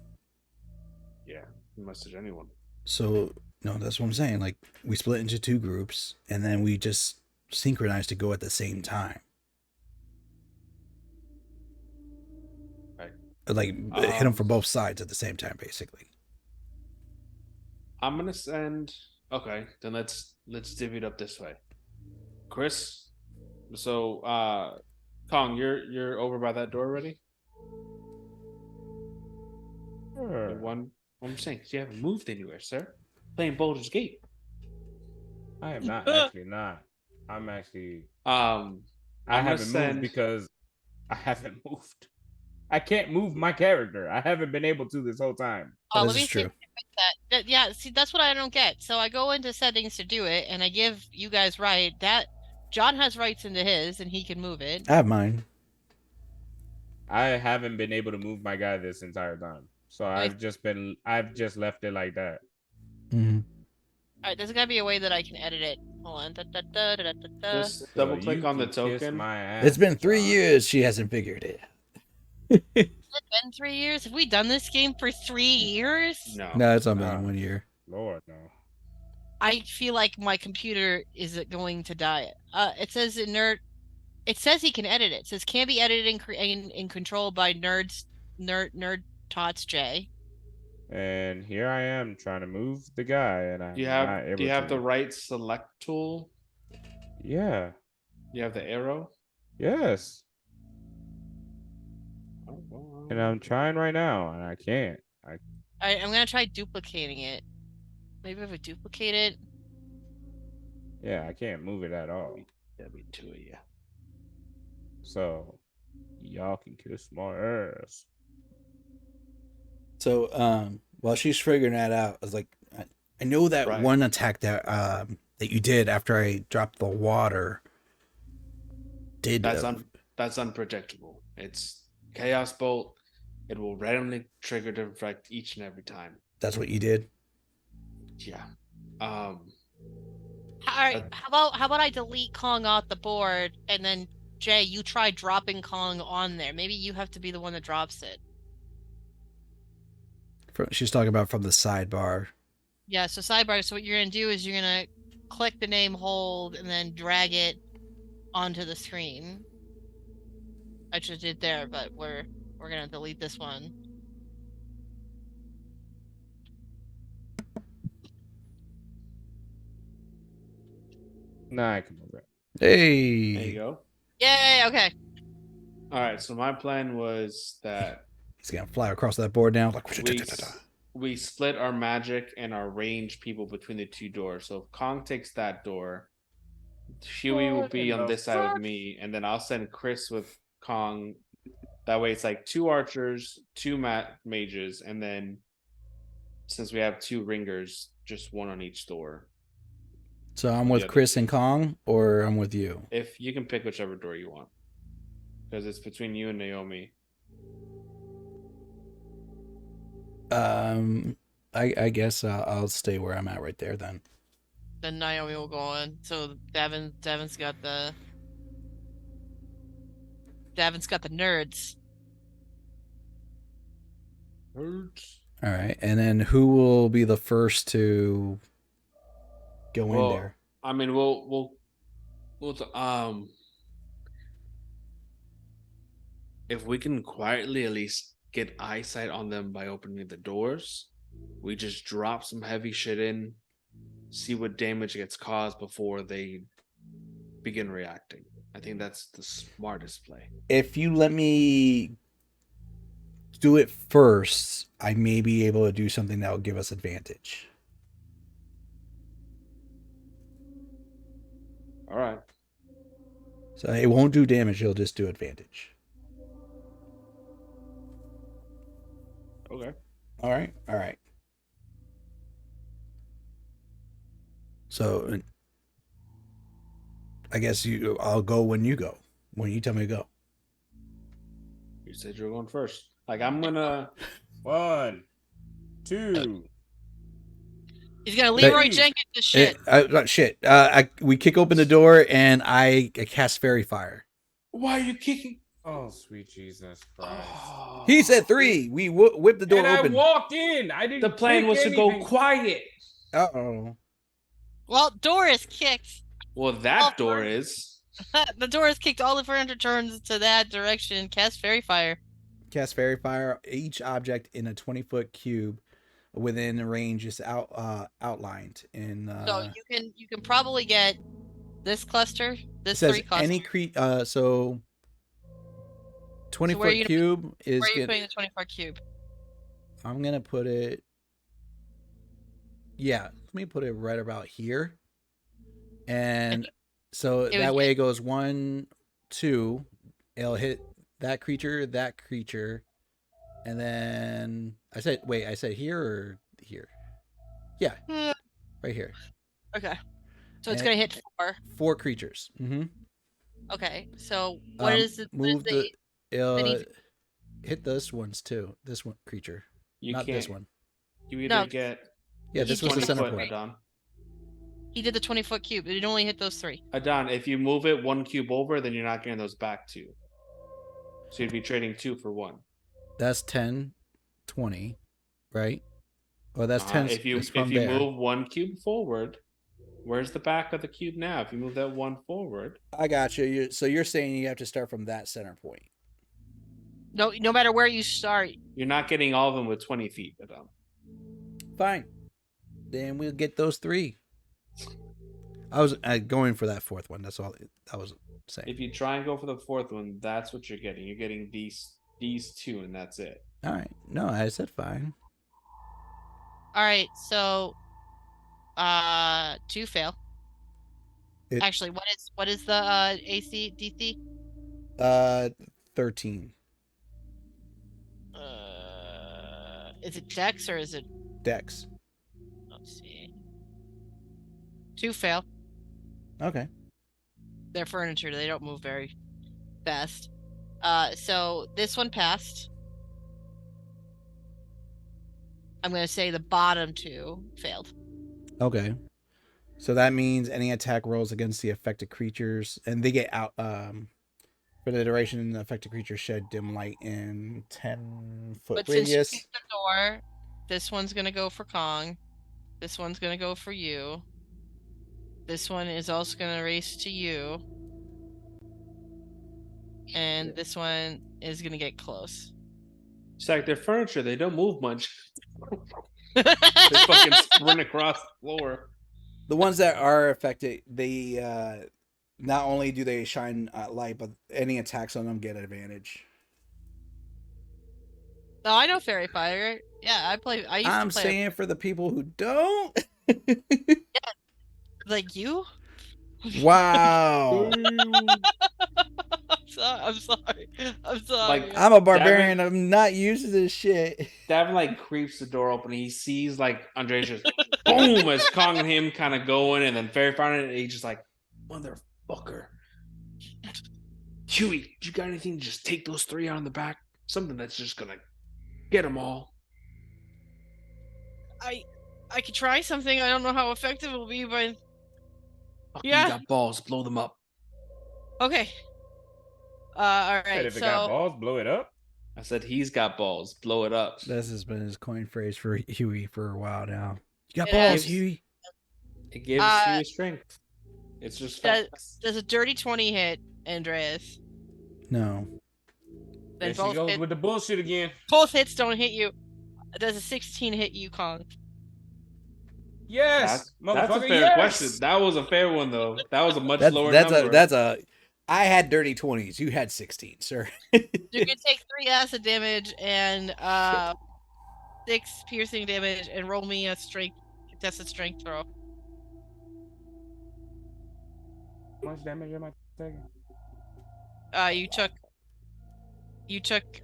Yeah, message anyone. So no, that's what I'm saying. Like, we split into two groups, and then we just synchronize to go at the same time. Right. Like, hit them from both sides at the same time, basically. I'm gonna send. Okay, then let's divvy it up this way. Chris, so Kong, you're over by that door already. Sure. One, I'm saying you haven't moved anywhere, sir. Playing Baldur's Gate. I am not actually not. I'm actually. I I'm gonna haven't send. moved because I haven't moved. I can't move my character. I haven't been able to this whole time. This Let me is see if true. I can fix that. Yeah, see, that's what I don't get. So I go into settings to do it, and I give you guys right that John has rights into his, and he can move it. I have mine. I haven't been able to move my guy this entire time. So I've just left it like that. Mm-hmm. All right, there's gotta be a way that I can edit it. Hold on. Just double click you on the can kiss token. my ass, It's been 3 John. years. She hasn't figured it. Has it been 3 years? Have we done this game for 3 years? No. No, it's not been No. 1 year. Lord no. I feel like my computer is going to die. It says in Nerd. It says he can edit it. It says can be edited and controlled by Nerdtotjay. And here I am trying to move the guy, and I'm not able Do you have to. the right select tool? Yeah. You have the arrow. Yes. Oh, well, And I'm trying right now, and I can't. I'm gonna try duplicating it. Maybe if I duplicate it. Yeah, I can't move it at all. That'd be two of you. So y'all can kiss my ass. So, while she's figuring that out, I was like, I know that Right. one attack that that you did after I dropped the water did. That's unpredictable. It's Chaos Bolt. It will randomly trigger to infect each and every time. That's what you did. Yeah. All right. How about I delete Kong off the board, and then Jay, you try dropping Kong on there. Maybe you have to be the one that drops it. She's talking about from the sidebar. Yeah. So sidebar. So what you're gonna do is you're gonna click the name, hold, and then drag it onto the screen. I just did there, but we're gonna delete this one. Nah, I can move it. Hey. There you go. Yay, okay. All right. So my plan was that He's gonna fly across that board now. Like we split our magic and our range people between the two doors. So if Kong takes that door, Huey will What be in on the this side with fuck? me, and then I'll send Chris with Kong. That way, it's like 2 archers, 2 mages, and then since we have 2 ringers, just 1 on each door. So I'm The with other Chris 2. and Kong, or I'm with you. If you can pick whichever door you want, because it's between you and Naomi. I guess I'll stay where I'm at right there then. Then Naomi will go on. So Davin's got the nerds. All right, and then who will be the first to go in there? I mean, we'll if we can quietly at least get eyesight on them by opening the doors, we just drop some heavy shit in, see what damage gets caused before they begin reacting. I think that's the smartest play. If you let me do it first, I may be able to do something that will give us advantage. All right. So it won't do damage, it'll just do advantage. Okay. All right. So I guess I'll go when you go. When you tell me to go. You said you were going first. Like, I'm gonna 1, 2. He's gonna Leroy Hey. Jenkins the shit. We kick open the door and I cast Fairy Fire. Why are you kicking? Oh, sweet Jesus Christ. Oh. He said 3. We whipped the door And open. I walked in. I didn't. The plan pick was to anything. go quiet. Uh-oh. Well, door is kicked. Well, that door is. The door is kicked. All the furniture turns to that direction. Cast Fairy Fire. Cast Fairy Fire. Each object in a 20-foot cube within range is outlined in. So you can probably get this cluster, this says 3 cluster. any so 20-foot cube is. Where are you putting the 20-foot cube? I'm gonna put it. Yeah, let me put it right about here. And so that way it goes 1, 2. It'll hit that creature, and then I said here or here? Yeah, right here. Okay, so it's gonna hit 4. 4 creatures. Mm-hmm. Okay, so what is it? Move hit this ones too. This one creature, not this one. You either get. Yeah, this was the center point. Adon. He did the 20-foot cube. It only hit those 3. Adon, if you move it 1 cube over, then you're not getting those back 2. So you'd be trading 2 for 1. That's 10, 20, right? Well, that's 10. If you move 1 cube forward, where's the back of the cube now? If you move that 1 forward, I got you. So you're saying you have to start from that center point. No matter where you start, you're not getting all of them with 20 feet, Adon. Fine. Then we'll get those 3. I was going for that 4th one. That's all I was saying. If you try and go for the 4th one, that's what you're getting. You're getting these 2, and that's it. All right. No, I said fine. All right. So, 2 fail. Actually, what is the AC DC? 13. Is it Dex or is it Dex? Let's see. 2 fail. Okay. They're furniture. They don't move very fast. So this one passed. I'm going to say the bottom 2 failed. Okay. So that means any attack rolls against the affected creatures, and they get out for the duration. The affected creatures shed dim light in 10-foot radius. Since you kicked the door, this one's going to go for Kong. This one's going to go for you. This one is also going to race to you. And this one is going to get close. It's like they're furniture. They don't move much. They fucking sprint across the floor. The ones that are affected, they not only do they shine light, but any attacks on them get advantage. Oh, I know Fairy Fire. Yeah, I used to I'm play saying for the people who don't. like you. Wow. I'm sorry. I'm sorry. Like, I'm a barbarian. I'm not used to this shit. Davin like creeps the door open. He sees like Andreas just boom as Kong and him kind of going, and then Fairy Fire, and he's just like, motherfucker. Huey, you got anything to just take those 3 out in the back? Something that's just gonna get them all. I could try something. I don't know how effective it will be, but Fuck, yeah. You got balls. Blow them up. Okay. All right. Said if it got balls, blow it up. I said he's got balls. Blow it up. This has been his coin phrase for Huey for a while now. You got It balls, has. Huey. It gives Huey strength. It's just facts. Does a dirty 20 hit, Andreas? No. There she goes with the bullshit again. Both hits don't hit you. Does a 16 hit you, Kong? Yes, That's a motherfucker. fair Yes. question. That was a fair one though. That was a much lower number. That's a. I had dirty 20s. You had 16, sir. You can take 3 acid damage and 6 piercing damage, and roll me a contested strength throw. How much damage am I taking? You took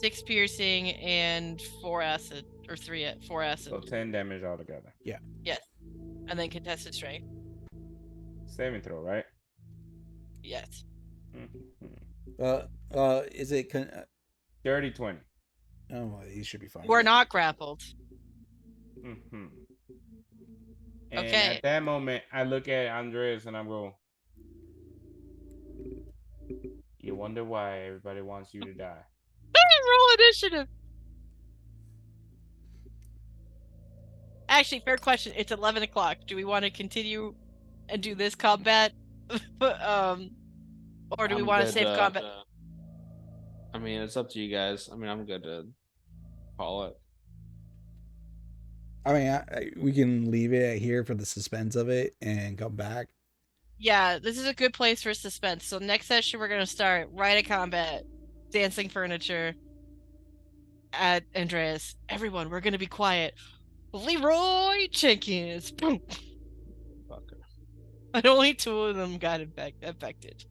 6 piercing and 4 acid, or 4 acid. So 10 damage altogether. Yeah. Yes. And then contested strength. Saving throw, right? Yes. Is it? Dirty 20. Oh, well, he should be fine. We're not grappled. And Okay. at that moment, I look at Andreas and I'm going, you wonder why everybody wants you to die. Roll initiative. Actually, fair question. It's 11 o'clock. Do we want to continue and do this combat? Or do we want to save combat? I mean, it's up to you guys. I mean, I'm good to call it. I mean, we can leave it here for the suspense of it and come back. Yeah, this is a good place for suspense. So next session, we're going to start right at combat, dancing furniture at Andreas. Everyone, we're going to be quiet. Leroy Jenkins. Boom. Fucker. And only 2 of them got affected.